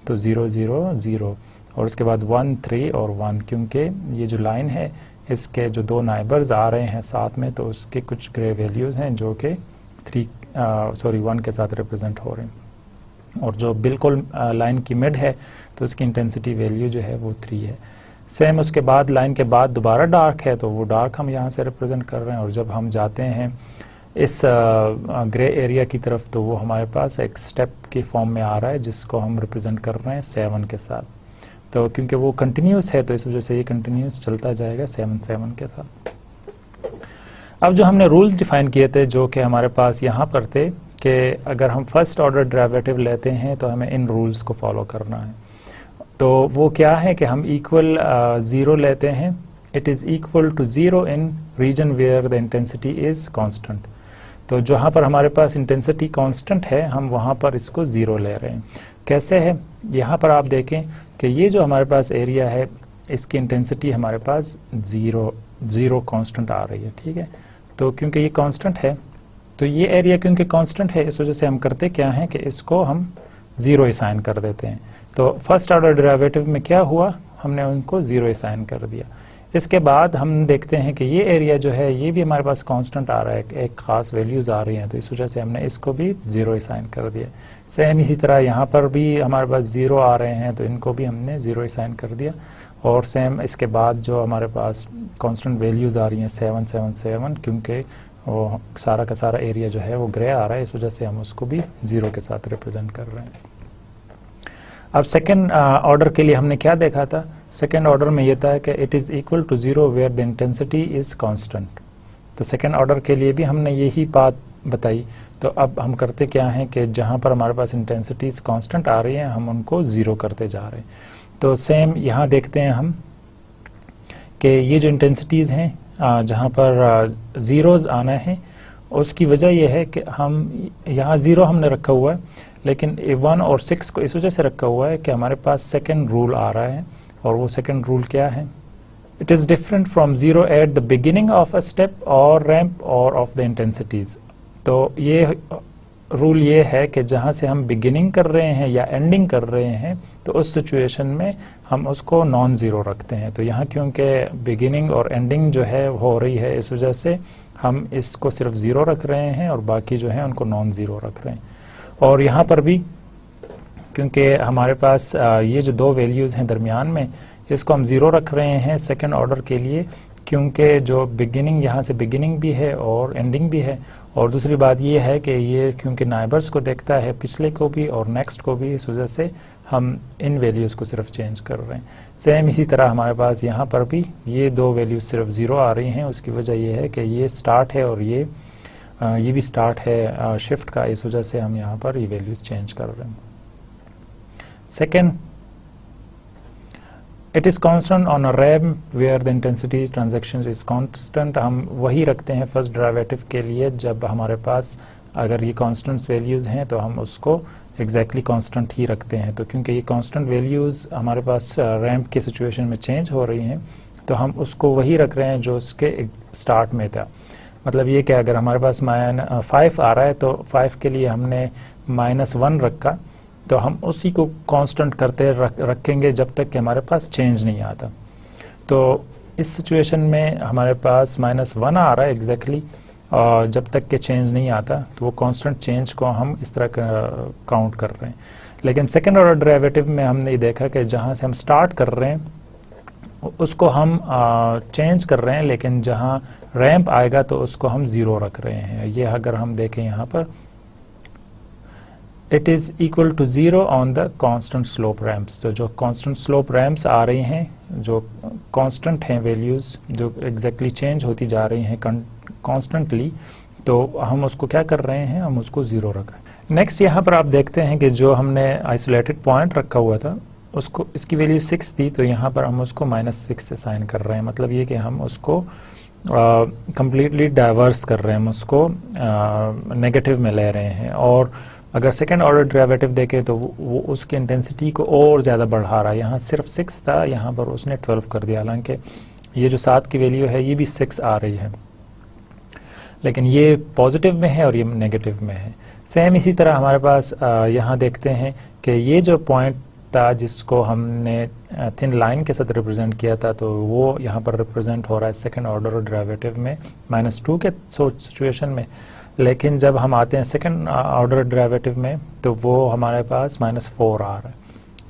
S1: तो 0 0 0, और उसके बाद 1 3 और 1, क्योंकि ये जो लाइन है इसके जो 2 नाइबर्स आ रहे हैं साथ में, तो उसके कुछ ग्रे वैल्यूज़ हैं जो कि 1 के साथ रिप्रेजेंट हो रहे हैं, और जो बिल्कुल लाइन की मिड है तो उसकी इंटेंसिटी वैल्यू जो है वो 3 है। सेम उसके बाद लाइन के बाद दोबारा डार्क है तो वो डार्क हम यहाँ से रिप्रेजेंट कर रहे हैं, और जब हम जाते हैं इस ग्रे एरिया की तरफ तो वो हमारे पास एक स्टेप की फॉर्म में आ रहा है जिसको हम रिप्रेजेंट कर रहे हैं 7 के साथ। तो क्योंकि वो कंटिन्यूस है तो इस वजह से ये कंटिन्यूस चलता जाएगा 7 7 के साथ। अब जो हमने रूल्स डिफाइन किए थे जो कि हमारे पास यहाँ पर थे कि अगर हम फर्स्ट ऑर्डर डेरिवेटिव लेते हैं तो हमें इन रूल्स को फॉलो करना है। तो वो क्या है कि हम इक्वल 0 लेते हैं, it is equal to 0 in region where the intensity is constant. तो जहाँ पर हमारे पास इंटेंसिटी कांस्टेंट है हम वहाँ पर इसको 0 ले रहे हैं। कैसे है, यहाँ पर आप देखें कि ये जो हमारे पास एरिया है इसकी इंटेंसिटी हमारे पास ज़ीरो कांस्टेंट आ रही है, ठीक है। तो क्योंकि ये कांस्टेंट है तो ये एरिया क्योंकि कांस्टेंट है, इस वजह से हम करते क्या हैं कि इसको हम 0 असाइन कर देते हैं। तो फर्स्ट ऑर्डर डेरिवेटिव में क्या हुआ, हमने उनको 0 असाइन कर दिया। इसके बाद हम देखते हैं कि ये एरिया जो है ये भी हमारे पास कांस्टेंट आ रहा है, एक ख़ास वैल्यूज़ आ रही हैं, तो इस वजह से हमने इसको भी 0 असाइन कर दिया। सेम इसी तरह यहाँ पर भी हमारे पास 0 आ रहे हैं तो इनको भी हमने 0 असाइन कर दिया। और सेम इसके बाद जो हमारे पास कांस्टेंट वैल्यूज़ आ रही हैं 7 7 7, क्योंकि वो सारा का सारा एरिया जो है वो ग्रे आ रहा है, इस वजह से हम उसको भी 0 के साथ रिप्रेजेंट कर रहे हैं। अब सेकेंड ऑर्डर के लिए हमने क्या देखा था, सेकेंड ऑर्डर में ये था कि it is equal to 0 where the intensity is constant. तो सेकेंड ऑर्डर के लिए भी हमने यही बात बताई। तो अब हम करते क्या हैं कि जहाँ पर हमारे पास इंटेंसिटीज कांस्टेंट आ रही हैं हम उनको 0 करते जा रहे हैं। तो सेम यहाँ देखते हैं हम कि ये जो इंटेंसिटीज़ हैं जहाँ पर ज़ीरोज़ आना है उसकी वजह यह है कि हम यहाँ 0 हमने रखा हुआ है, लेकिन 1 और 6 को इस वजह से रखा हुआ है कि हमारे पास सेकेंड रूल आ रहा है। और वो सेकेंड रूल क्या है, it is different from 0 at the beginning of a step और रैंप और ऑफ द इंटेंसिटीज़। तो ये रूल ये है कि जहाँ से हम बिगिनिंग कर रहे हैं या एंडिंग कर रहे हैं तो उस सिचुएशन में हम उसको नॉन ज़ीरो रखते हैं। तो यहाँ क्योंकि बिगिनिंग और एंडिंग जो है हो रही है, इस वजह से हम इसको सिर्फ 0 रख रहे हैं और बाकी जो है उनको नॉन ज़ीरो रख रहे हैं। और यहाँ पर भी क्योंकि हमारे पास ये जो दो वैल्यूज़ हैं दरमियान में, इसको हम 0 रख रहे हैं सेकेंड ऑर्डर के लिए, क्योंकि जो बिगिनिंग यहाँ से बिगिनिंग भी है और एंडिंग भी है। और दूसरी बात ये है कि ये क्योंकि नाइबर्स को देखता है, पिछले को भी और नेक्स्ट को भी, इस वजह से हम इन वैल्यूज़ को सिर्फ चेंज कर रहे हैं। सेम इसी तरह हमारे पास यहाँ पर भी ये दो वैल्यूज़ सिर्फ 0 आ रही हैं। उसकी वजह ये है कि ये स्टार्ट है और ये भी स्टार्ट है शिफ्ट का, इस वजह से हम यहाँ पर ये वैल्यूज़ चेंज कर रहे हैं। Second, it is constant on a ramp where the intensity transaction is constant. हम वही रखते हैं फर्स्ट डेरिवेटिव के लिए जब हमारे पास अगर ये कांस्टेंट वैल्यूज़ हैं तो हम उसको एग्जैक्टली कांस्टेंट ही रखते हैं। तो क्योंकि ये कांस्टेंट वैल्यूज़ हमारे पास रैंप के सिचुएशन में चेंज हो रही हैं तो हम उसको वही रख रहे हैं जो उसके स्टार्ट में था। मतलब ये कि अगर हमारे पास -5 आ रहा है तो 5 के लिए हमने -1 रखा, तो हम उसी को कांस्टेंट करते रखेंगे जब तक कि हमारे पास चेंज नहीं आता। तो इस सिचुएशन में हमारे पास -1 आ रहा है एग्जैक्टली, और जब तक कि चेंज नहीं आता तो वो कांस्टेंट चेंज को हम इस तरह काउंट कर रहे हैं। लेकिन सेकेंड ऑर्डर डेरिवेटिव में हमने ये देखा कि जहाँ से हम स्टार्ट कर रहे हैं उसको हम चेंज कर रहे हैं, लेकिन जहाँ रैंप आएगा तो उसको हम 0 रख रहे हैं। ये अगर हम देखें यहाँ पर, it is equal to 0 on the constant slope ramps. तो जो कांस्टेंट स्लोप रैम्प्स आ रही हैं, जो कांस्टेंट हैं वैल्यूज़, जो एग्जैक्टली चेंज होती जा रही हैं कॉन्स्टेंटली, तो हम उसको क्या कर रहे हैं, हम उसको 0 रख रहे हैं। नेक्स्ट यहाँ पर आप देखते हैं कि जो हमने आइसोलेटेड पॉइंट रखा हुआ था उसको, इसकी वैल्यू 6 थी, तो यहाँ पर हम उसको -6 असाइन कर रहे हैं। मतलब ये कि हम उसको कम्प्लीटली डाइवर्स कर रहे हैं, हम उसको नेगेटिव में ले रहे हैं। और अगर सेकेंड ऑर्डर डेरिवेटिव देखें तो वो उसकी इंटेंसिटी को और ज़्यादा बढ़ा रहा है। यहाँ सिर्फ 6 था, यहाँ पर उसने 12 कर दिया। हालांकि ये जो 7 की वैल्यू है ये भी 6 आ रही है, लेकिन ये पॉजिटिव में है और ये नेगेटिव में है। सेम इसी तरह हमारे पास यहाँ देखते हैं कि ये जो पॉइंट था जिसको हमने थिन लाइन के साथ रिप्रेजेंट किया था, तो वो यहाँ पर रिप्रेजेंट हो रहा है सेकेंड ऑर्डर डेरिवेटिव में -2 के सिचुएशन में। लेकिन जब हम आते हैं सेकेंड ऑर्डर डेरिवेटिव में तो वो हमारे पास -4 आ रहा है।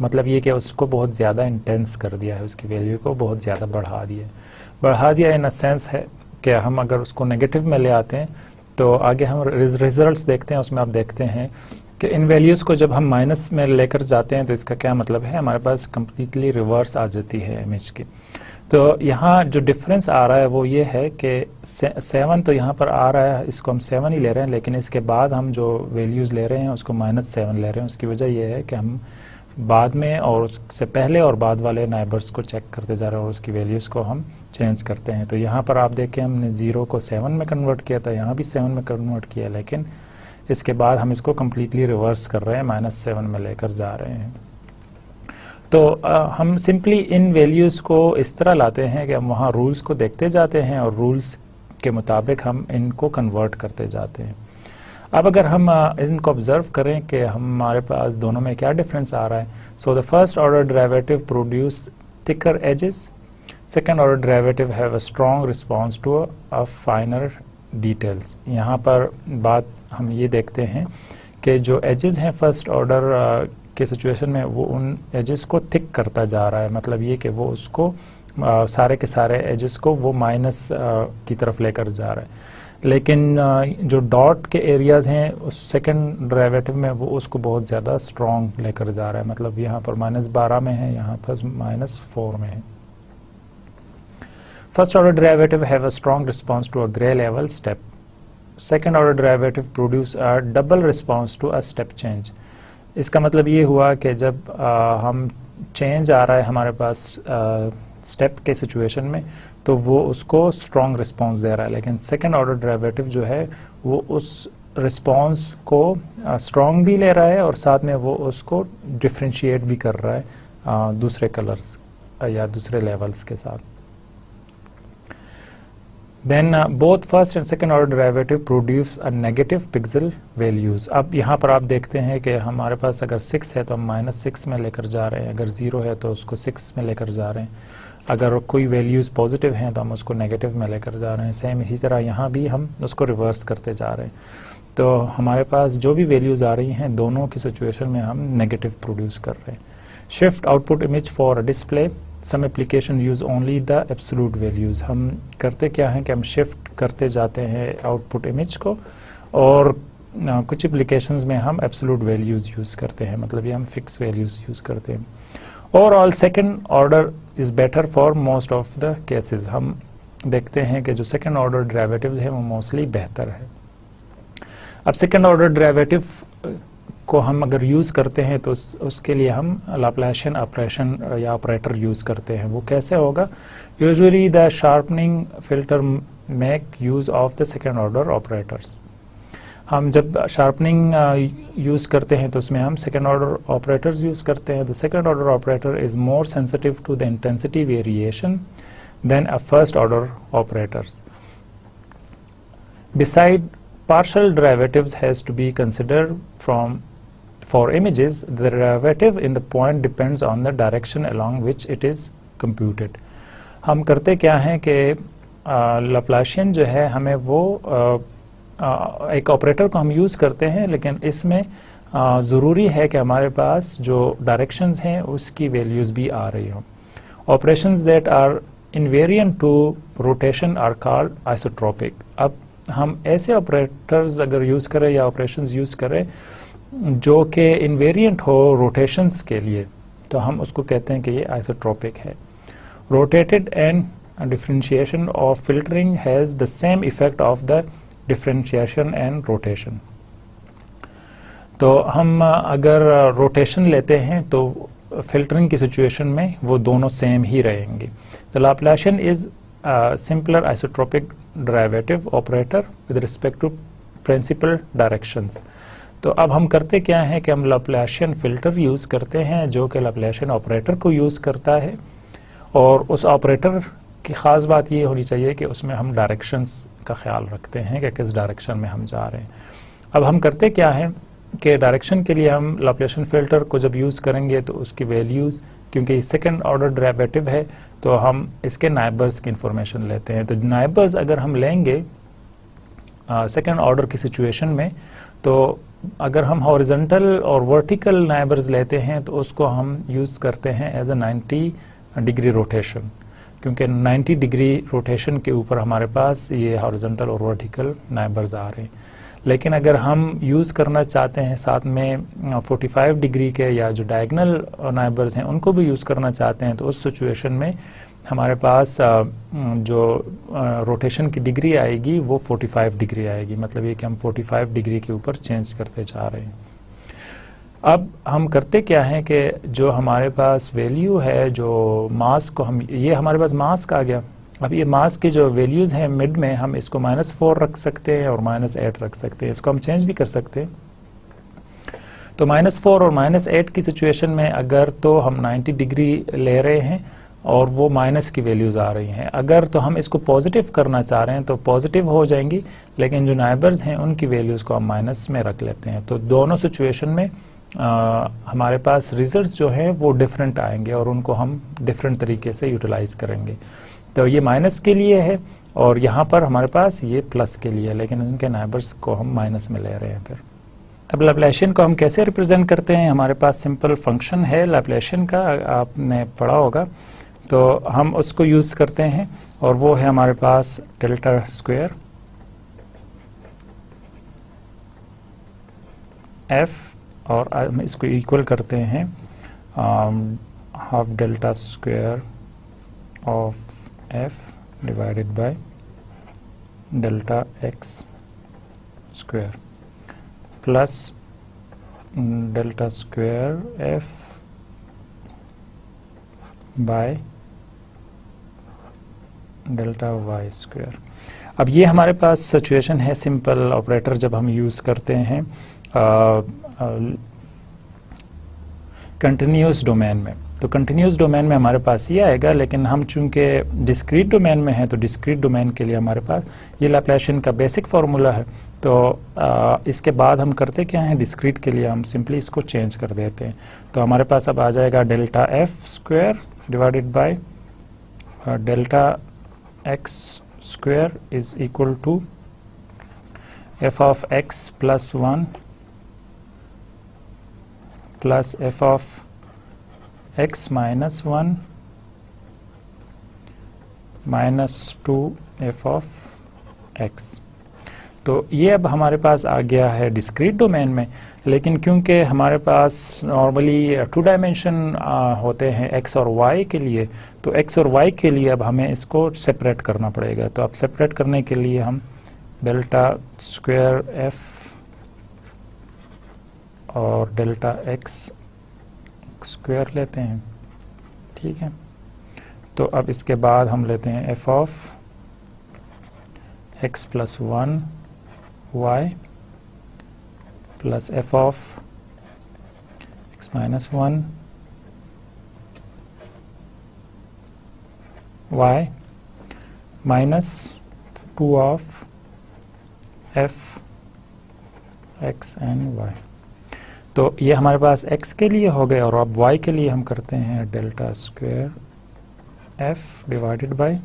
S1: मतलब ये कि उसको बहुत ज़्यादा इंटेंस कर दिया है, उसकी वैल्यू को बहुत ज़्यादा बढ़ा दिया इन अ सेंस है कि हम अगर उसको नेगेटिव में ले आते हैं तो आगे हम रिजल्ट्स देखते हैं, उसमें आप देखते हैं कि इन वैल्यूज़ को जब हम माइनस में लेकर जाते हैं तो इसका क्या मतलब है, हमारे पास कम्प्लीटली रिवर्स आ जाती है इमेज की। तो यहाँ जो डिफरेंस आ रहा है वो ये है कि 7 तो यहाँ पर आ रहा है, इसको हम 7 ही ले रहे हैं, लेकिन इसके बाद हम जो वैल्यूज़ ले रहे हैं उसको -7 ले रहे हैं। उसकी वजह ये है कि हम बाद में और उससे पहले और बाद वाले नाइबर्स को चेक करते जा रहे हैं और उसकी वैल्यूज़ को हम चेंज करते हैं। तो यहाँ पर आप देखें हमने 0 को 7 में कन्वर्ट किया था, यहाँ भी 7 में कन्वर्ट किया, लेकिन इसके बाद हम इसको कम्प्लीटली रिवर्स कर रहे हैं, -7 में लेकर जा रहे हैं। तो हम सिंपली इन वैल्यूज़ को इस तरह लाते हैं कि हम वहाँ रूल्स को देखते जाते हैं और रूल्स के मुताबिक हम इनको कन्वर्ट करते जाते हैं। अब अगर हम इनको ऑब्जर्व करें कि हमारे पास दोनों में क्या डिफरेंस आ रहा है। So the first order derivative produce thicker edges, second order derivative have a strong response to a finer details. यहाँ पर बात हम ये देखते हैं कि जो एजेस हैं फर्स्ट ऑर्डर के सिचुएशन में वो उन एजेस को थिक करता जा रहा है, मतलब ये कि वो उसको सारे के सारे एजेस को वो माइनस की तरफ लेकर जा रहा है। लेकिन जो डॉट के एरियाज हैं उस सेकंड डेरिवेटिव में वो उसको बहुत ज़्यादा स्ट्रॉन्ग लेकर जा रहा है, मतलब यहाँ पर -12 में है, यहाँ पर -4 में है। First order derivative have a strong response to a grey level step, second order derivative produce a double response to a step change. इसका मतलब ये हुआ कि जब हम चेंज आ रहा है हमारे पास स्टेप के सिचुएशन में तो वो उसको स्ट्रॉन्ग रिस्पॉन्स दे रहा है, लेकिन सेकेंड ऑर्डर डेरिवेटिव जो है वो उस रिस्पॉन्स को स्ट्रॉन्ग भी ले रहा है और साथ में वो उसको डिफ्रेंशिएट भी कर रहा है दूसरे कलर्स या दूसरे लेवल्स के साथ। Then both first and second order derivative produce a negative pixel values. अब यहाँ पर आप देखते हैं कि हमारे पास अगर 6 है तो हम -6 में लेकर जा रहे हैं, अगर 0 है तो उसको 6 में लेकर जा रहे हैं, अगर कोई वैल्यूज़ पॉजिटिव हैं तो हम उसको नेगेटिव में लेकर जा रहे हैं। सेम इसी तरह यहाँ भी हम उसको रिवर्स करते जा रहे हैं। तो हमारे पास जो भी वैल्यूज़ आ रही हैं दोनों की सिचुएशन में हम नेगेटिव प्रोड्यूस कर रहे हैं। Shift output image for display, some application use only the absolute values. हम करते क्या हैं कि हम शिफ्ट करते जाते हैं आउटपुट इमेज को और कुछ एप्लीकेशंस में हम एब्सोल्यूट वैल्यूज़ यूज़ करते हैं, मतलब ये हम फिक्स वैल्यूज़ यूज़ करते हैं। Overall second order is better for most of the cases. हम देखते हैं कि जो सेकेंड ऑर्डर डेरिवेटिव है वो मोस्टली बेहतर है। अब सेकेंड ऑर्डर डेरिवेटिव को हम अगर यूज़ करते हैं तो उसके लिए हम लाप्लाशियन ऑपरेशन या ऑपरेटर यूज़ करते हैं। वो कैसे होगा? Usually the sharpening filter make use of the second order operators. हम जब शार्पनिंग यूज़ करते हैं तो उसमें हम सेकेंड ऑर्डर ऑपरेटर्स यूज़ करते हैं। The second order operator is more sensitive to the intensity variation than a first order operators. Beside partial derivatives has to be considered for images. The derivative in the point depends on the direction along which it is computed. हम करते क्या हैं कि Laplacian जो है हमें वो एक ऑपरेटर को हम यूज़ करते हैं, लेकिन इसमें ज़रूरी है कि हमारे पास जो डायरेक्शंस हैं उसकी वैल्यूज़ भी आ रही हों। Operations that are invariant to rotation are called isotropic. अब हम ऐसे ऑपरेटर्स अगर यूज़ करें या ऑपरेशंस यूज़ करें जो कि इनवेरिएंट हो रोटेशंस के लिए तो हम उसको कहते हैं कि ये आइसोट्रोपिक है। Rotated and differentiation of filtering has the same effect of the differentiation and rotation. तो हम अगर रोटेशन लेते हैं तो फिल्टरिंग की सिचुएशन में वो दोनों सेम ही रहेंगे। The Laplacian is simpler isotropic derivative operator with respect to principal directions. तो अब हम करते क्या हैं कि हम लाप्लाशियन फिल्टर यूज़ करते हैं जो कि लाप्लाशियन ऑपरेटर को यूज़ करता है, और उस ऑपरेटर की ख़ास बात ये होनी चाहिए कि उसमें हम डायरेक्शंस का ख्याल रखते हैं कि किस डायरेक्शन में हम जा रहे हैं। अब हम करते क्या हैं कि डायरेक्शन के लिए हम लाप्लाशियन फ़िल्टर को जब यूज़ करेंगे तो उसकी वैल्यूज़, क्योंकि सेकंड ऑर्डर डेरिवेटिव है तो हम इसके नाइबर्स की इंफॉर्मेशन लेते हैं। तो नाइबर्स अगर हम लेंगे सेकंड ऑर्डर की सिचुएशन में, तो अगर हम हॉरिजॉन्टल और वर्टिकल नाइबर्स लेते हैं तो उसको हम यूज़ करते हैं एज अ 90 डिग्री रोटेशन, क्योंकि 90 डिग्री रोटेशन के ऊपर हमारे पास ये हॉरिजॉन्टल और वर्टिकल नाइबर्स आ रहे हैं। लेकिन अगर हम यूज़ करना चाहते हैं साथ में 45 डिग्री के या जो डायगनल नाइबर्स हैं उनको भी यूज़ करना चाहते हैं, तो उस सिचुएशन में हमारे पास जो रोटेशन की डिग्री आएगी वो 45 डिग्री आएगी। मतलब ये कि हम 45 डिग्री के ऊपर चेंज करते जा रहे हैं। अब हम करते क्या हैं कि जो हमारे पास वैल्यू है, जो मास्क को हम, ये हमारे पास मास्क आ गया, अब ये मास की जो वैल्यूज़ हैं मिड में, हम इसको -4 रख सकते हैं और -8 रख सकते हैं, इसको हम चेंज भी कर सकते हैं। तो -4 और -8 की सिचुएशन में अगर तो हम 90 डिग्री ले रहे हैं और वो माइनस की वैल्यूज़ आ रही हैं, अगर तो हम इसको पॉजिटिव करना चाह रहे हैं तो पॉजिटिव हो जाएंगी, लेकिन जो नाइबर्स हैं उनकी वैल्यूज़ को हम माइनस में रख लेते हैं। तो दोनों सिचुएशन में हमारे पास रिजल्ट्स जो हैं वो डिफरेंट आएंगे और उनको हम डिफरेंट तरीके से यूटिलाइज करेंगे। तो ये माइनस के लिए है और यहाँ पर हमारे पास ये प्लस के लिए है, लेकिन उनके नाइबर्स को हम माइनस में ले रहे हैं। फिर अब लैप्लाशियन को हम कैसे रिप्रेजेंट करते हैं? हमारे पास सिंपल फंक्शन है लैप्लाशियन का, आपने पढ़ा होगा, तो हम उसको यूज़ करते हैं और वो है हमारे पास डेल्टा स्क्वायर एफ और हम इसको इक्वल करते हैं half delta square of f divided by delta x square plus delta square f by delta y square. अब ये हमारे पास सिचुएशन है सिंपल ऑपरेटर जब हम यूज़ करते हैं कंटिन्यूस डोमेन में। तो कंटिन्यूस डोमेन में हमारे पास ये आएगा, लेकिन हम चूंकि डिस्क्रीट डोमेन में हैं तो डिस्क्रीट डोमेन के लिए हमारे पास ये लैप्लाशियन का बेसिक फार्मूला है। तो इसके बाद हम करते क्या हैं, डिस्क्रीट के लिए हम सिंपली इसको चेंज कर देते हैं। तो हमारे पास अब आ जाएगा delta f square divided by delta x square is equal to F of x plus 1 plus F of x minus 1 minus 2 f of x. तो ये अब हमारे पास आ गया है डिस्क्रीट डोमेन में, लेकिन क्योंकि हमारे पास नॉर्मली 2 डायमेंशन होते हैं एक्स और वाई के लिए, तो एक्स और वाई के लिए अब हमें इसको सेपरेट करना पड़ेगा। तो अब सेपरेट करने के लिए हम डेल्टा स्क्वायर एफ और डेल्टा एक्स स्क्वायर लेते हैं, ठीक है। तो अब इसके बाद हम लेते हैं F of x plus 1 y plus F of x minus 1 y minus 2 of F X and y। तो ये हमारे पास x के लिए हो गए और अब y के लिए हम करते हैं delta square F divided by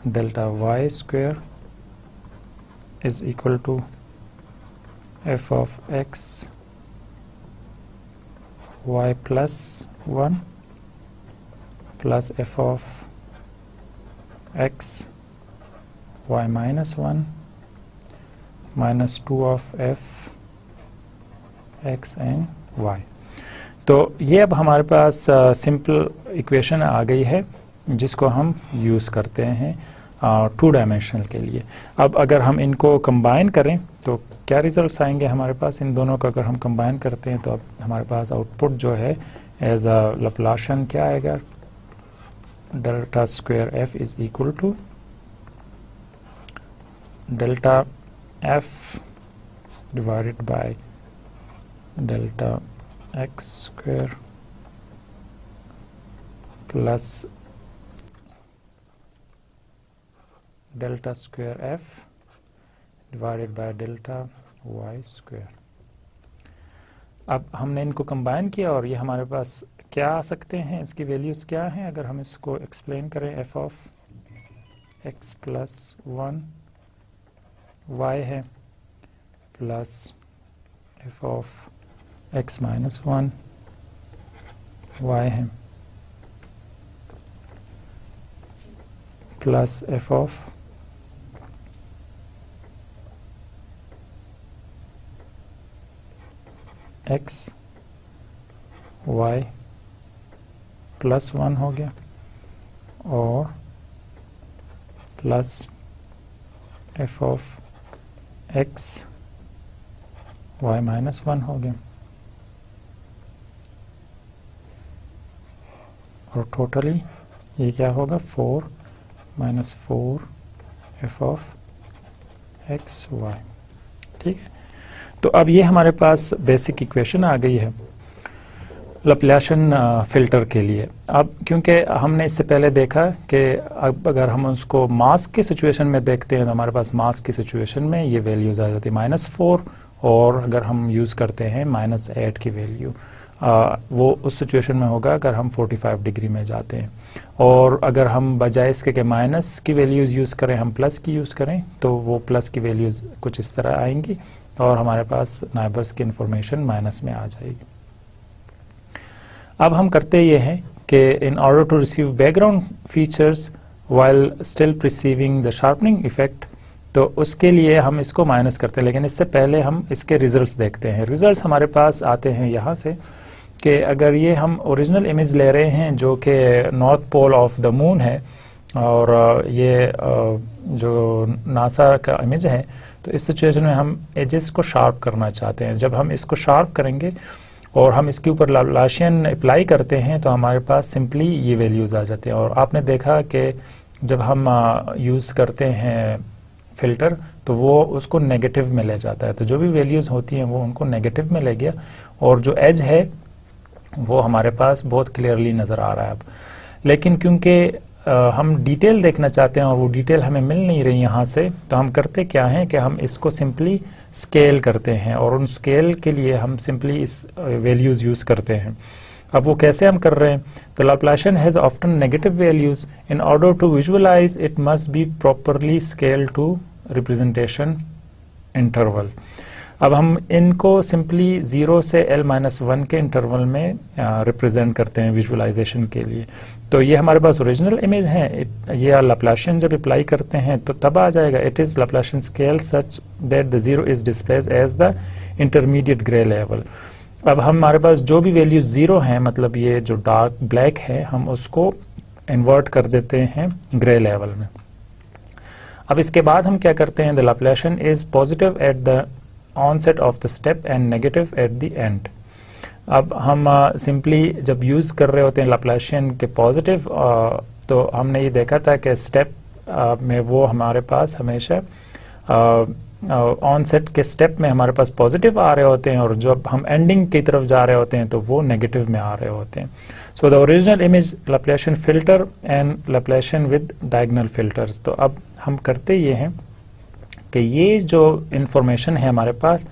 S1: delta y square is equal to f of x y plus 1 plus f of x y minus 1 minus 2 of f x and y। तो ये अब हमारे पास सिंपल इक्वेशन आ गई है जिसको हम यूज़ करते हैं 2 डायमेंशनल के लिए। अब अगर हम इनको कंबाइन करें तो क्या रिजल्ट्स आएंगे हमारे पास? इन दोनों का अगर हम कंबाइन करते हैं तो अब हमारे पास आउटपुट जो है एज अ लैप्लाशियन क्या आएगा, delta square f is equal to delta f divided by delta x square plus delta square F divided by delta y square. अब हमने इनको कंबाइन किया और ये हमारे पास क्या आ सकते हैं, इसकी वैल्यूज़ क्या हैं? अगर हम इसको एक्सप्लेन करें, F of x plus 1 Y है plus F of x minus 1 Y है plus F of X Y plus 1 हो गया और plus F of X Y minus 1 हो गया और टोटली ये क्या होगा 4 minus 4 F of X Y, ठीक है। तो अब ये हमारे पास बेसिक इक्वेशन आ गई है लैप्लाशियन फिल्टर के लिए। अब क्योंकि हमने इससे पहले देखा कि अब अगर हम उसको मास की सिचुएशन में देखते हैं तो हमारे पास मास की सिचुएशन में ये वैल्यूज़ आ जाती है -4, और अगर हम यूज़ करते हैं -8 की वैल्यू, वो उस सिचुएशन में होगा अगर हम 45 डिग्री में जाते हैं। और अगर हम बजाय इसके कि माइनस की वैल्यूज़ यूज़ करें, हम प्लस की यूज़ करें, तो वो प्लस की वैल्यूज़ कुछ इस तरह आएंगी और हमारे पास नाइबर्स की इंफॉर्मेशन माइनस में आ जाएगी। अब हम करते ये हैं कि in order to receive background features while still preserving the sharpening effect, तो उसके लिए हम इसको माइनस करते हैं। लेकिन इससे पहले हम इसके रिजल्ट्स देखते हैं। रिजल्ट्स हमारे पास आते हैं यहाँ से कि अगर ये हम ओरिजिनल इमेज ले रहे हैं जो कि north pole of the moon है, और ये जो नासा का इमेज है, तो इस सिचुएशन में हम एजेस को शार्प करना चाहते हैं। जब हम इसको शार्प करेंगे और हम इसके ऊपर लैप्लाशियन अप्लाई करते हैं तो हमारे पास सिंपली ये वैल्यूज़ आ जाते हैं। और आपने देखा कि जब हम यूज़ करते हैं फिल्टर तो वो उसको नेगेटिव में ले जाता है, तो जो भी वैल्यूज़ होती हैं वो उनको नेगेटिव में ले गया, और जो एज है वो हमारे पास बहुत क्लियरली नज़र आ रहा है अब। लेकिन क्योंकि हम डिटेल देखना चाहते हैं और वो डिटेल हमें मिल नहीं रही यहाँ से, तो हम करते क्या हैं कि हम इसको सिंपली स्केल करते हैं, और उन स्केल के लिए हम सिंपली इस वैल्यूज़ यूज़ करते हैं। अब वो कैसे हम कर रहे हैं? The Laplacian has often negative values, in order to visualise it must be properly scale to representation interval. अब हम इनको सिंपली 0 से l-1 के इंटरवल में रिप्रेजेंट करते हैं विजुअलाइजेशन के लिए। तो ये हमारे पास ओरिजिनल इमेज है, ये लैप्लाशियन जब अप्लाई करते हैं तो तब आ जाएगा it is Laplacian scale such that the 0 is displace as the intermediate grey level. अब हमारे पास जो भी वैल्यू 0 हैं, मतलब ये जो डार्क ब्लैक है, हम उसको इन्वर्ट कर देते हैं ग्रे लेवल में। अब इसके बाद हम क्या करते हैं? The Laplacian is positive at the onset of the step and negative at the end. अब हम सिंपली जब यूज़ कर रहे होते हैं लैप्लाशियन के पॉजिटिव, तो हमने ये देखा था कि स्टेप में वो हमारे पास हमेशा ऑनसेट के स्टेप में हमारे पास पॉजिटिव आ रहे होते हैं, और जब हम एंडिंग की तरफ जा रहे होते हैं तो वो नेगेटिव में आ रहे होते हैं। So the original image Laplacian filter and Laplacian with diagonal filters. तो अब हम करते ये हैं कि ये जो इंफॉर्मेशन है हमारे पास,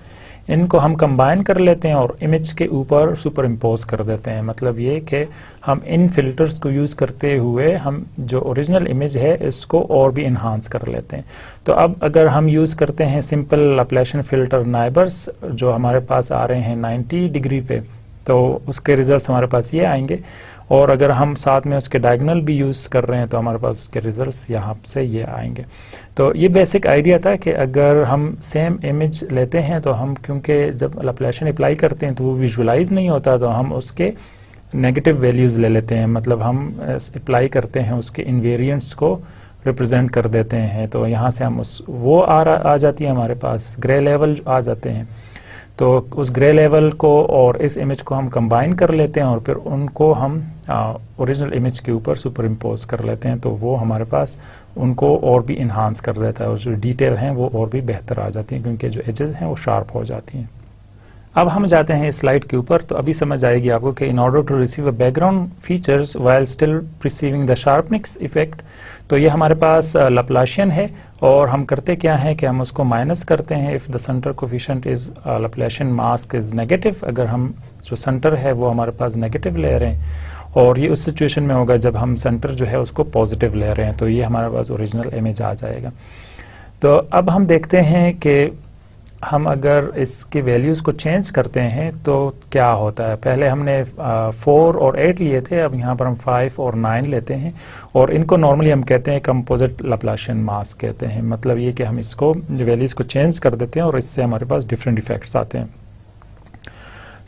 S1: इनको हम कंबाइन कर लेते हैं और इमेज के ऊपर सुपर इम्पोज कर देते हैं। मतलब ये कि हम इन फिल्टर्स को यूज़ करते हुए हम जो ओरिजिनल इमेज है इसको और भी इन्हांस कर लेते हैं। तो अब अगर हम यूज़ करते हैं सिंपल लैप्लाशियन फिल्टर नाइबर्स जो हमारे पास आ रहे हैं 90 डिग्री पे, तो उसके रिजल्ट्स हमारे पास ये आएंगे। और अगर हम साथ में उसके डायगोनल भी यूज़ कर रहे हैं तो हमारे पास उसके रिजल्ट्स यहाँ से ये आएंगे। तो ये बेसिक आइडिया था कि अगर हम सेम इमेज लेते हैं तो हम, क्योंकि जब लैप्लाशियन अप्लाई करते हैं तो वो विजुअलाइज नहीं होता, तो हम उसके नेगेटिव वैल्यूज़ ले लेते हैं। मतलब हम अप्लाई करते हैं उसके इन्वेरिएंट्स को रिप्रेजेंट कर देते हैं। तो यहाँ से हम वो आ जाती है हमारे पास, ग्रे लेवल आ जाते हैं। तो उस ग्रे लेवल को और इस इमेज को हम कंबाइन कर लेते हैं और फिर उनको हम ओरिजिनल इमेज के ऊपर सुपर इम्पोज कर लेते हैं। तो वो हमारे पास उनको और भी इन्हांस कर देता है और जो डिटेल हैं वो और भी बेहतर आ जाती हैं, क्योंकि जो एजेस हैं वो शार्प हो जाती हैं। अब हम जाते हैं इस स्लाइड के ऊपर, तो अभी समझ आएगी आपको कि in order to receive a background features while still receiving the sharpening effect. तो ये हमारे पास लैप्लाशियन है और हम करते क्या है कि हम उसको माइनस करते हैं if the centre coefficient is Laplacian mask is negative. अगर हम जो सेंटर है वो हमारे पास नेगेटिव ले रहे हैं, और ये उस सिचुएशन में होगा जब हम सेंटर जो है उसको पॉजिटिव ले रहे हैं, तो ये हमारे पास ओरिजिनल इमेज आ जाएगा। तो अब हम देखते हैं कि हम अगर इसकी वैल्यूज़ को चेंज करते हैं तो क्या होता है। पहले हमने 4 और 8 लिए थे, अब यहाँ पर हम 5 और 9 लेते हैं, और इनको नॉर्मली हम कहते हैं कंपोजिट लैप्लाशियन मास्क कहते हैं। मतलब ये कि हम इसको वैल्यूज़ को चेंज कर देते हैं और इससे हमारे पास डिफरेंट इफेक्ट्स आते हैं।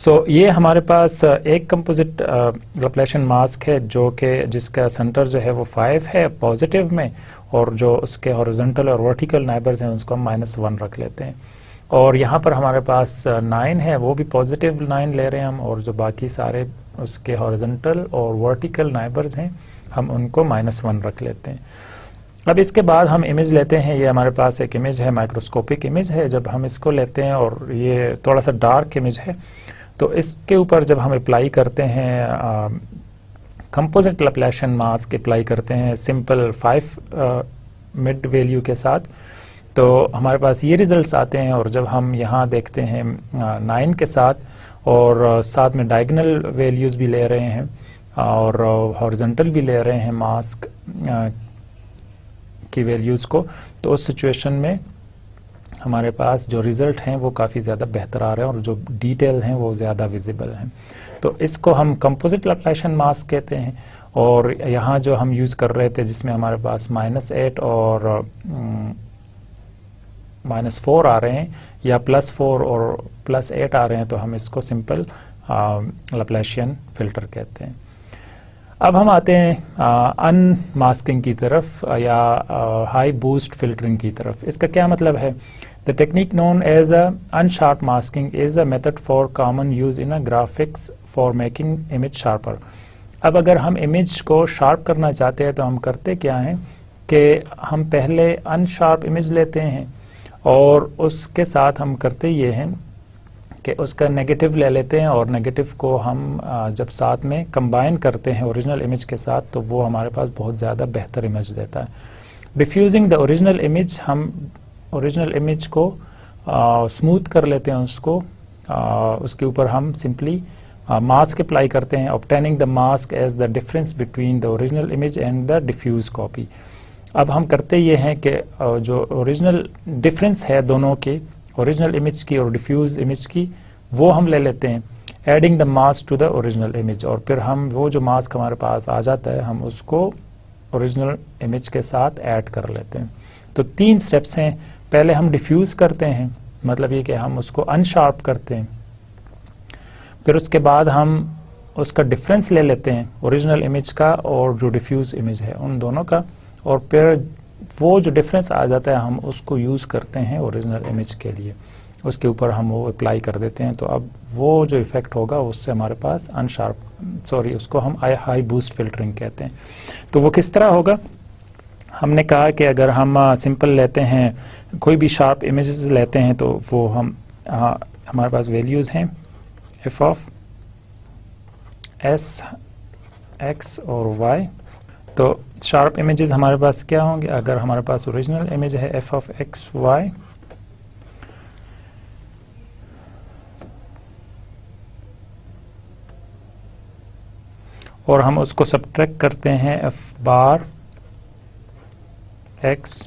S1: सो ये हमारे पास एक कंपोजिट लैप्लाशियन मास्क है जो कि जिसका सेंटर जो है वो 5 है पॉजिटिव में, और जो उसके हॉरिजॉन्टल और वर्टिकल नाइबर्स हैं उसको हम -1 रख लेते हैं। और यहाँ पर हमारे पास 9 है, वो भी पॉजिटिव 9 ले रहे हैं हम, और जो बाकी सारे उसके हॉरिजॉन्टल और वर्टिकल नाइबर्स हैं हम उनको -1 रख लेते हैं। अब इसके बाद हम इमेज लेते हैं, ये हमारे पास एक इमेज है, माइक्रोस्कोपिक इमेज है। जब हम इसको लेते हैं और ये थोड़ा सा डार्क इमेज है, तो इसके ऊपर जब हम अप्लाई करते हैं कंपोजिट लैप्लाशियन मास्क अप्लाई करते हैं सिंपल 5 मिड वैल्यू के साथ, तो हमारे पास ये रिजल्ट्स आते हैं। और जब हम यहाँ देखते हैं 9 के साथ और साथ में डायगोनल वैल्यूज़ भी ले रहे हैं और हॉरिजॉन्टल भी ले रहे हैं मास्क की वैल्यूज़ को, तो उस सिचुएशन में हमारे पास जो रिज़ल्ट हैं वो काफ़ी ज़्यादा बेहतर आ रहे हैं और जो डिटेल हैं वो ज़्यादा विजिबल हैं। तो इसको हम कंपोजिट लैप्लाशियन मास्क कहते हैं। और यहाँ जो हम यूज़ कर रहे थे जिसमें हमारे पास -8 और -4 आ रहे हैं या +4 और +8 आ रहे हैं, तो हम इसको सिंपल लैप्लाशियन फ़िल्टर कहते हैं। अब हम आते हैं अनमास्किंग की तरफ या हाई बूस्ट फिल्टरिंग की तरफ। इसका क्या मतलब है? The technique known as unsharp masking is a method for common use in a graphics for making image sharper. अब अगर हम इमेज को शार्प करना चाहते हैं तो हम करते क्या हैं कि हम पहले अनशार्प इमेज लेते हैं और उसके साथ हम करते ये हैं कि उसका नेगेटिव ले लेते हैं और नेगेटिव को हम जब साथ में कंबाइन करते हैं ओरिजिनल इमेज के साथ, तो वो हमारे पास बहुत ज़्यादा बेहतर इमेज देता है। डिफ्यूजिंग द ओरिजिनल इमेज, हम ओरिजिनल इमेज को स्मूथ कर लेते हैं उसको, उसके ऊपर हम सिंपली मास्क अप्लाई करते हैं, obtaining the mask as the difference between the original image and the diffuse copy. अब हम करते ये हैं कि जो ओरिजिनल डिफरेंस है दोनों के, ओरिजिनल इमेज की और डिफ्यूज इमेज की, वो हम ले लेते हैं, adding the mask to the original image. और फिर हम वो जो मास्क हमारे पास आ जाता है हम उसको ओरिजिनल इमेज के साथ ऐड कर लेते हैं। तो 3 स्टेप्स हैं। पहले हम डिफ्यूज करते हैं, मतलब ये कि हम उसको अनशार्प करते हैं। फिर उसके बाद हम उसका डिफरेंस ले लेते हैं ओरिजिनल इमेज का और जो डिफ्यूज इमेज है उन दोनों का, और फिर वो जो डिफरेंस आ जाता है हम उसको यूज़ करते हैं ओरिजिनल इमेज के लिए, उसके ऊपर हम वो अप्लाई कर देते हैं। तो अब वो जो इफ़ेक्ट होगा उससे हमारे पास उसको हम हाई बूस्ट फिल्टरिंग कहते हैं। तो वो किस तरह होगा? हमने कहा कि अगर हम सिंपल लेते हैं, कोई भी शार्प इमेजेस लेते हैं, तो वो हम हमारे पास वैल्यूज़ हैं f ऑफ s, x और y। तो शार्प इमेजेस हमारे पास क्या होंगे? अगर हमारे पास ओरिजिनल इमेज है f ऑफ x, y, और हम उसको सब्ट्रैक्ट करते हैं f बार x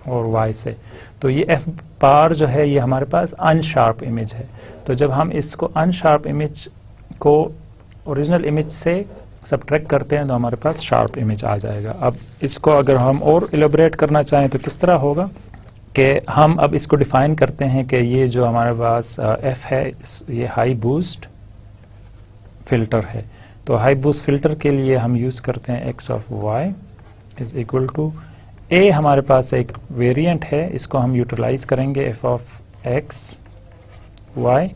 S1: और y से, तो ये f बार जो है ये हमारे पास अनशार्प इमेज है। तो जब हम इसको अनशार्प इमेज को ओरिजिनल इमेज से सब्ट्रैक्ट करते हैं तो हमारे पास शार्प इमेज आ जाएगा। अब इसको अगर हम और एलोबरेट करना चाहें तो किस तरह होगा कि हम अब इसको डिफाइन करते हैं कि ये जो हमारे पास f है ये हाई बूस्ट फिल्टर है। तो हाई बूस्ट फिल्टर के लिए हम यूज़ करते हैं x of y is equal to a, हमारे पास एक वेरिएंट है, इसको हम यूटिलाइज करेंगे f of x y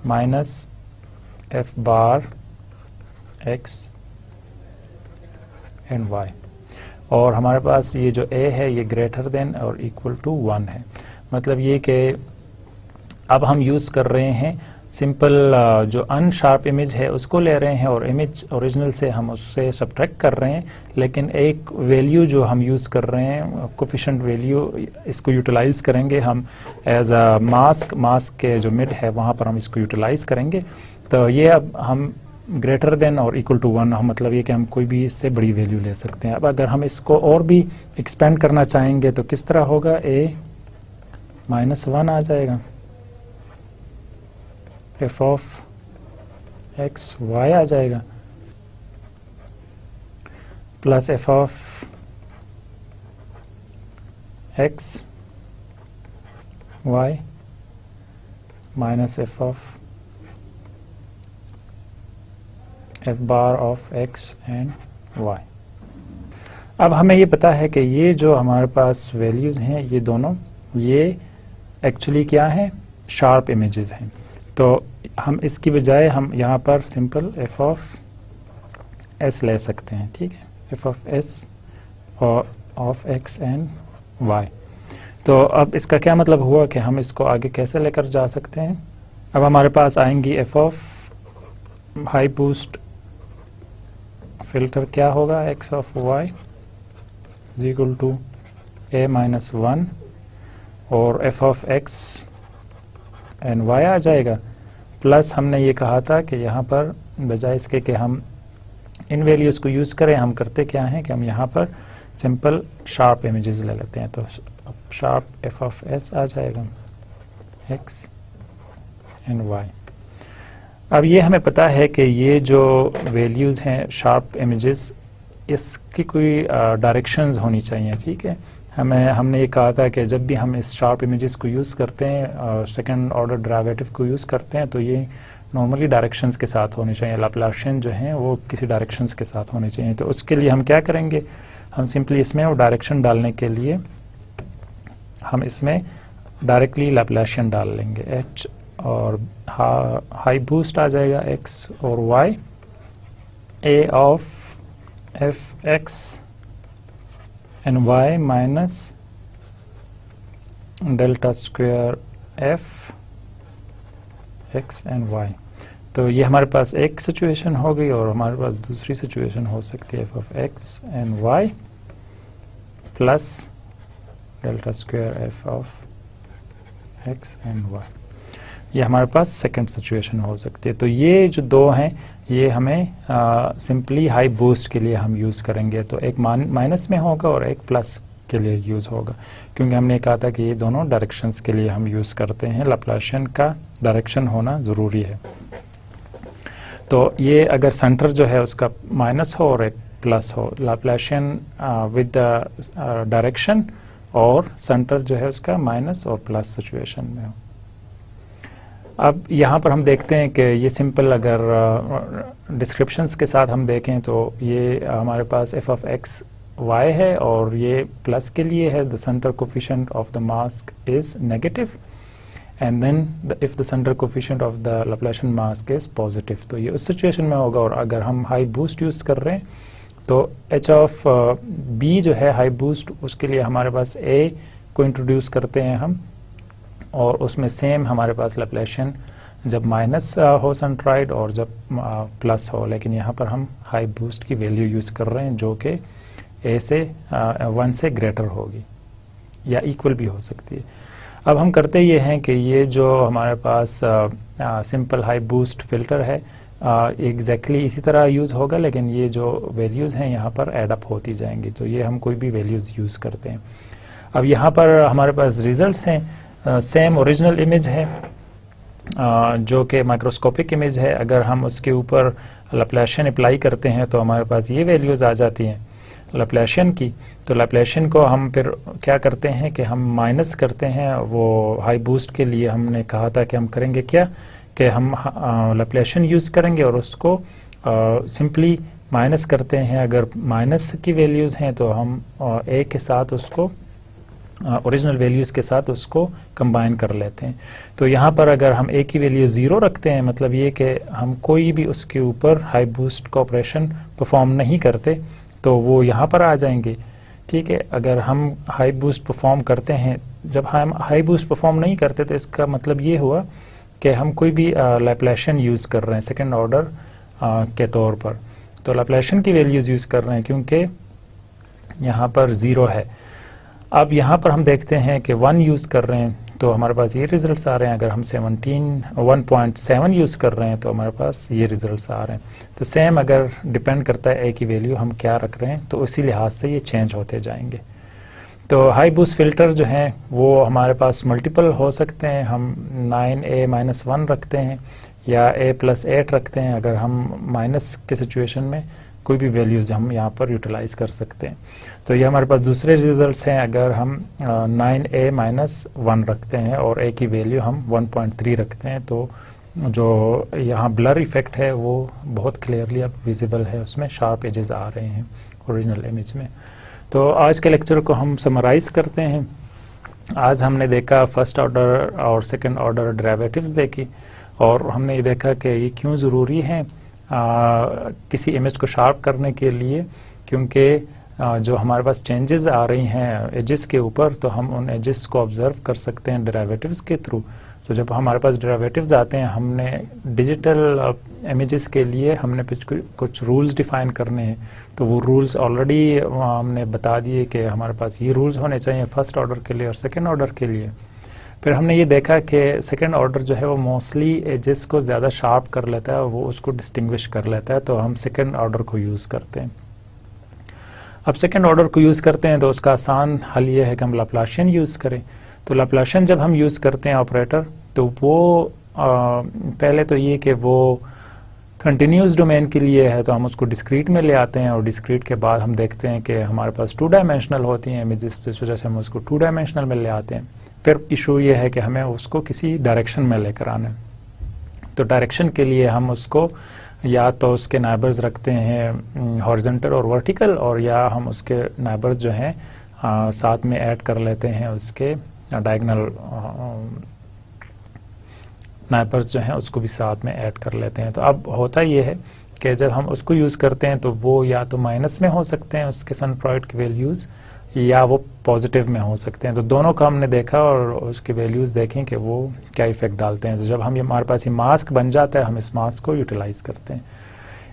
S1: minus f bar x and y, और हमारे पास ये जो a है ये ग्रेटर देन और इक्वल टू 1 है। मतलब ये कि अब हम यूज़ कर रहे हैं सिंपल जो अनशार्प इमेज है उसको ले रहे हैं और इमेज ओरिजिनल से हम उससे सब्ट्रैक्ट कर रहे हैं, लेकिन एक वैल्यू जो हम यूज़ कर रहे हैं कोफिशिएंट वैल्यू, इसको यूटिलाइज करेंगे हम एज अ मास्क के जो मिड है वहाँ पर हम इसको यूटिलाइज करेंगे। तो ये अब हम ग्रेटर देन और इक्वल टू 1, मतलब ये कि हम कोई भी इससे बड़ी वैल्यू ले सकते हैं। अब अगर हम इसको और भी एक्सपेंड करना चाहेंगे तो किस तरह होगा? a -1 आ जाएगा, f ऑफ x y आ जाएगा, plus f of x y minus f of f bar of x and y। अब हमें ये पता है कि ये जो हमारे पास वैल्यूज़ हैं ये दोनों ये एक्चुअली क्या है? शार्प इमेजेस हैं। तो हम इसकी बजाय हम यहाँ पर सिंपल f ऑफ एस ले सकते हैं, ठीक है, एफ ऑफ एस और ऑफ एक्स एंड वाई। तो अब इसका क्या मतलब हुआ कि हम इसको आगे कैसे लेकर जा सकते हैं। अब हमारे पास आएंगी F of high boost filter क्या होगा, X of Y is equal to A minus 1 और F of X and Y आ जाएगा, प्लस हमने ये कहा था कि यहाँ पर बजाय इसके कि हम इन वैल्यूज़ को यूज़ करें, हम करते क्या हैं कि हम यहाँ पर सिंपल शार्प इमेजेस ले लेते हैं। तो शार्प एफ ऑफ एस आ जाएगा एक्स एंड वाई। अब ये हमें पता है कि ये जो वैल्यूज़ हैं शार्प इमेजेस, इसकी कोई डायरेक्शंस होनी चाहिए, ठीक है। हमने ये कहा था कि जब भी हम इस शार्प इमेजेस को यूज़ करते हैं, सेकंड ऑर्डर डेरिवेटिव को यूज़ करते हैं, तो ये नॉर्मली डायरेक्शंस के साथ होनी चाहिए, लाप्लाशियन जो हैं वो किसी डायरेक्शंस के साथ होनी चाहिए। तो उसके लिए हम क्या करेंगे, हम सिंपली इसमें वो डायरेक्शन डालने के लिए हम इसमें डायरेक्टली लाप्लाशियन डाल लेंगे, एच और हाई बूस्ट आ जाएगा एक्स और Y, A of F X and Y minus delta square F X and Y. तो ये हमारे पास एक सिचुएशन हो गई और हमारे पास दूसरी सिचुएशन हो सकती है F of X and Y plus delta square F of X and Y. ये हमारे पास सेकंड सिचुएशन हो सकती है। तो ये जो दो हैं ये हमें सिंपली हाई बूस्ट के लिए हम यूज़ करेंगे, तो एक माइनस में होगा और एक प्लस के लिए यूज़ होगा, क्योंकि हमने कहा था कि ये दोनों डायरेक्शंस के लिए हम यूज़ करते हैं, लाप्लाशियन का डायरेक्शन होना ज़रूरी है। तो ये अगर सेंटर जो है उसका माइनस हो और एक प्लस हो, लाप्लाशियन विद द डायरेक्शन, और सेंटर जो है उसका माइनस और प्लस सिचुएशन में हो। अब यहाँ पर हम देखते हैं कि ये सिंपल अगर डिस्क्रिप्शंस के साथ हम देखें तो ये हमारे पास एफ ऑफ एक्स वाई है और ये प्लस के लिए है, the centre coefficient of the mask is negative and then if the centre coefficient of the Laplacian mask is positive, तो ये उस सिचुएशन में होगा। और अगर हम हाई बूस्ट यूज़ कर रहे हैं तो एच ऑफ बी जो है हाई बूस्ट, उसके लिए हमारे पास ए को इंट्रोड्यूस करते हैं हम, और उसमें सेम हमारे पास लैप्लाशियन जब माइनस हो सेंट्राइड और जब प्लस हो, लेकिन यहाँ पर हम हाई बूस्ट की वैल्यू यूज़ कर रहे हैं जो कि ए से 1 से ग्रेटर होगी या इक्वल भी हो सकती है। अब हम करते ये हैं कि ये जो हमारे पास सिंपल हाई बूस्ट फिल्टर है एग्जैक्टली इसी तरह यूज़ होगा, लेकिन ये जो वैल्यूज़ हैं यहाँ पर एड अप होती जाएंगी। तो ये हम कोई भी वैल्यूज़ यूज़ करते हैं। अब यहाँ पर हमारे पास रिजल्ट्स हैं, सेम ओरिजिनल इमेज है जो कि माइक्रोस्कोपिक इमेज है। अगर हम उसके ऊपर लैप्लाशियन अप्लाई करते हैं तो हमारे पास ये वैल्यूज़ आ जाती हैं लैप्लाशियन की। तो लैप्लाशियन को हम फिर क्या करते हैं कि हम माइनस करते हैं, वो हाई बूस्ट के लिए हमने कहा था कि हम करेंगे क्या कि हम लैप्लाशियन यूज़ करेंगे और उसको सिंपली माइनस करते हैं। अगर माइनस की वैल्यूज़ हैं तो हम ए के साथ उसको ओरिजिनल वैल्यूज़ के साथ उसको कंबाइन कर लेते हैं। तो यहाँ पर अगर हम ए की वैल्यू 0 रखते हैं, मतलब ये कि हम कोई भी उसके ऊपर हाई बूस्ट का ऑपरेशन परफॉर्म नहीं करते, तो वो यहाँ पर आ जाएंगे। ठीक है, अगर हम हाई बूस्ट परफॉर्म करते हैं, जब हम हाई बूस्ट परफॉर्म नहीं करते तो इसका मतलब ये हुआ कि हम कोई भी लैप्लाशियन यूज़ कर रहे हैं सेकंड ऑर्डर के तौर पर। तो लैप्लाशियन की वैल्यूज़ यूज़ कर रहे हैं क्योंकि यहाँ पर 0 है। अब यहाँ पर हम देखते हैं कि 1 यूज़ कर रहे हैं तो हमारे पास ये रिजल्ट्स आ रहे हैं। अगर हम 1.7 यूज़ कर रहे हैं तो हमारे पास ये रिजल्ट्स आ रहे हैं। तो सेम अगर डिपेंड करता है ए की वैल्यू हम क्या रख रहे हैं, तो इसी लिहाज से ये चेंज होते जाएंगे। तो हाई बूस्ट फिल्टर जो हैं वो हमारे पास मल्टीपल हो सकते हैं। हम 9a-1 रखते हैं या a+8 रखते हैं। अगर हम माइनस के सिचुएशन में कोई भी वैल्यूज़ हम यहाँ पर यूटिलाइज़ कर सकते हैं। तो ये हमारे पास दूसरे रिजल्ट्स हैं। अगर हम 9a-1 रखते हैं और a की वैल्यू हम 1.3 रखते हैं, तो जो यहाँ ब्लर इफेक्ट है वो बहुत क्लियरली अब विजिबल है, उसमें शार्प एजेस आ रहे हैं ओरिजिनल इमेज में। तो आज के लेक्चर को हम समराइज़ करते हैं। आज हमने देखा फर्स्ट ऑर्डर और सेकंड ऑर्डर डेरिवेटिव्स देखी, और हमने ये देखा कि ये क्यों ज़रूरी हैं किसी इमेज को शार्प करने के लिए, क्योंकि जो हमारे पास चेंजेस आ रही हैं एजेस के ऊपर, तो हम उन एजेस को ऑब्जर्व कर सकते हैं डेरिवेटिव्स के थ्रू। तो जब हमारे पास डेरिवेटिव्स आते हैं, हमने डिजिटल इमेजेस के लिए हमने कुछ रूल्स डिफाइन करने हैं, तो वो रूल्स ऑलरेडी हमने बता दिए कि हमारे पास ये रूल्स होने चाहिए फर्स्ट ऑर्डर के लिए और सेकेंड ऑर्डर के लिए। फिर हमने ये देखा कि सेकेंड ऑर्डर जो है वो मोस्टली एजेस को ज़्यादा शार्प कर लेता है, वो उसको डिस्टिंग्विश कर लेता है, तो हम सेकेंड ऑर्डर को यूज़ करते हैं। अब सेकेंड ऑर्डर को यूज़ करते हैं तो उसका आसान हल ये है कि हम लैप्लाशियन यूज़ करें। तो लैप्लाशियन जब हम यूज़ करते हैं ऑपरेटर, तो वो पहले तो ये कि वो कंटिन्यूस डोमेन के लिए है, तो हम उसको डिस्क्रीट में ले आते हैं, और डिस्क्रीट के बाद हम देखते हैं कि हमारे पास 2 डायमेंशनल होती हैं इमेजेस, तो इस वजह से हम उसको 2 डायमेंशनल में ले आते हैं। फिर इशू ये है कि हमें उसको किसी डायरेक्शन में लेकर आना है। तो डायरेक्शन के लिए हम उसको या तो उसके नाइबर्स रखते हैं हॉरिजॉन्टल और वर्टिकल, और या हम उसके नाइबर्स जो हैं साथ में ऐड कर लेते हैं, उसके डायगोनल नाइबर्स जो हैं उसको भी साथ में ऐड कर लेते हैं। तो अब होता ये है कि जब हम उसको यूज़ करते हैं तो वो या तो माइनस में हो सकते हैं उसके सेंट्रॉइड की वैल्यूज़, या वो पॉजिटिव में हो सकते हैं। तो दोनों का हमने देखा और उसके वैल्यूज़ देखें कि वो क्या इफेक्ट डालते हैं। तो जब हम हमारे पास ये मास्क बन जाता है, हम इस मास्क को यूटिलाइज करते हैं।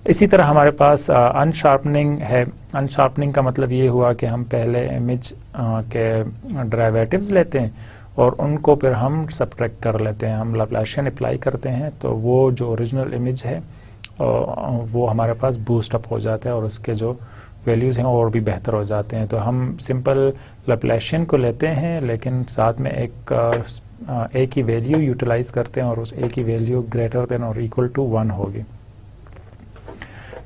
S1: इसी तरह हमारे पास अनशार्पनिंग है। अनशार्पनिंग का मतलब ये हुआ कि हम पहले इमेज के डेरिवेटिव्स लेते हैं और उनको फिर हम सब्ट्रैक्ट कर लेते हैं, हम लैप्लाशियन अप्लाई करते हैं, तो वो जो ओरिजिनल इमेज है वो हमारे पास बूस्ट अप हो जाता है और उसके जो वैल्यूज़ हैं और भी बेहतर हो जाते हैं। तो हम सिंपल लैप्लाशियन को लेते हैं, लेकिन साथ में ए की वैल्यू यूटिलाइज करते हैं और उस ए की वैल्यू ग्रेटर देन और इक्वल टू 1 होगी।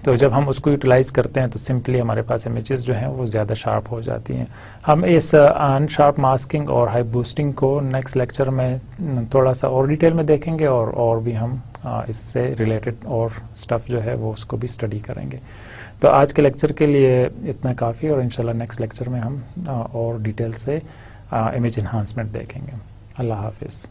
S1: तो जब हम उसको यूटिलाइज करते हैं तो सिंपली हमारे पास इमेजेस जो हैं वो ज़्यादा शार्प हो जाती हैं। हम इस अनशार्प मास्किंग और हाई बूस्टिंग को नेक्स्ट लेक्चर में थोड़ा सा और डिटेल में देखेंगे, और भी हम इससे रिलेटेड और स्टफ़ जो है वो उसको भी स्टडी करेंगे। तो आज के लेक्चर के लिए इतना काफ़ी, और इंशाल्लाह नेक्स्ट लेक्चर में हम और डिटेल से इमेज इन्हांसमेंट देखेंगे। अल्लाह हाफिज़।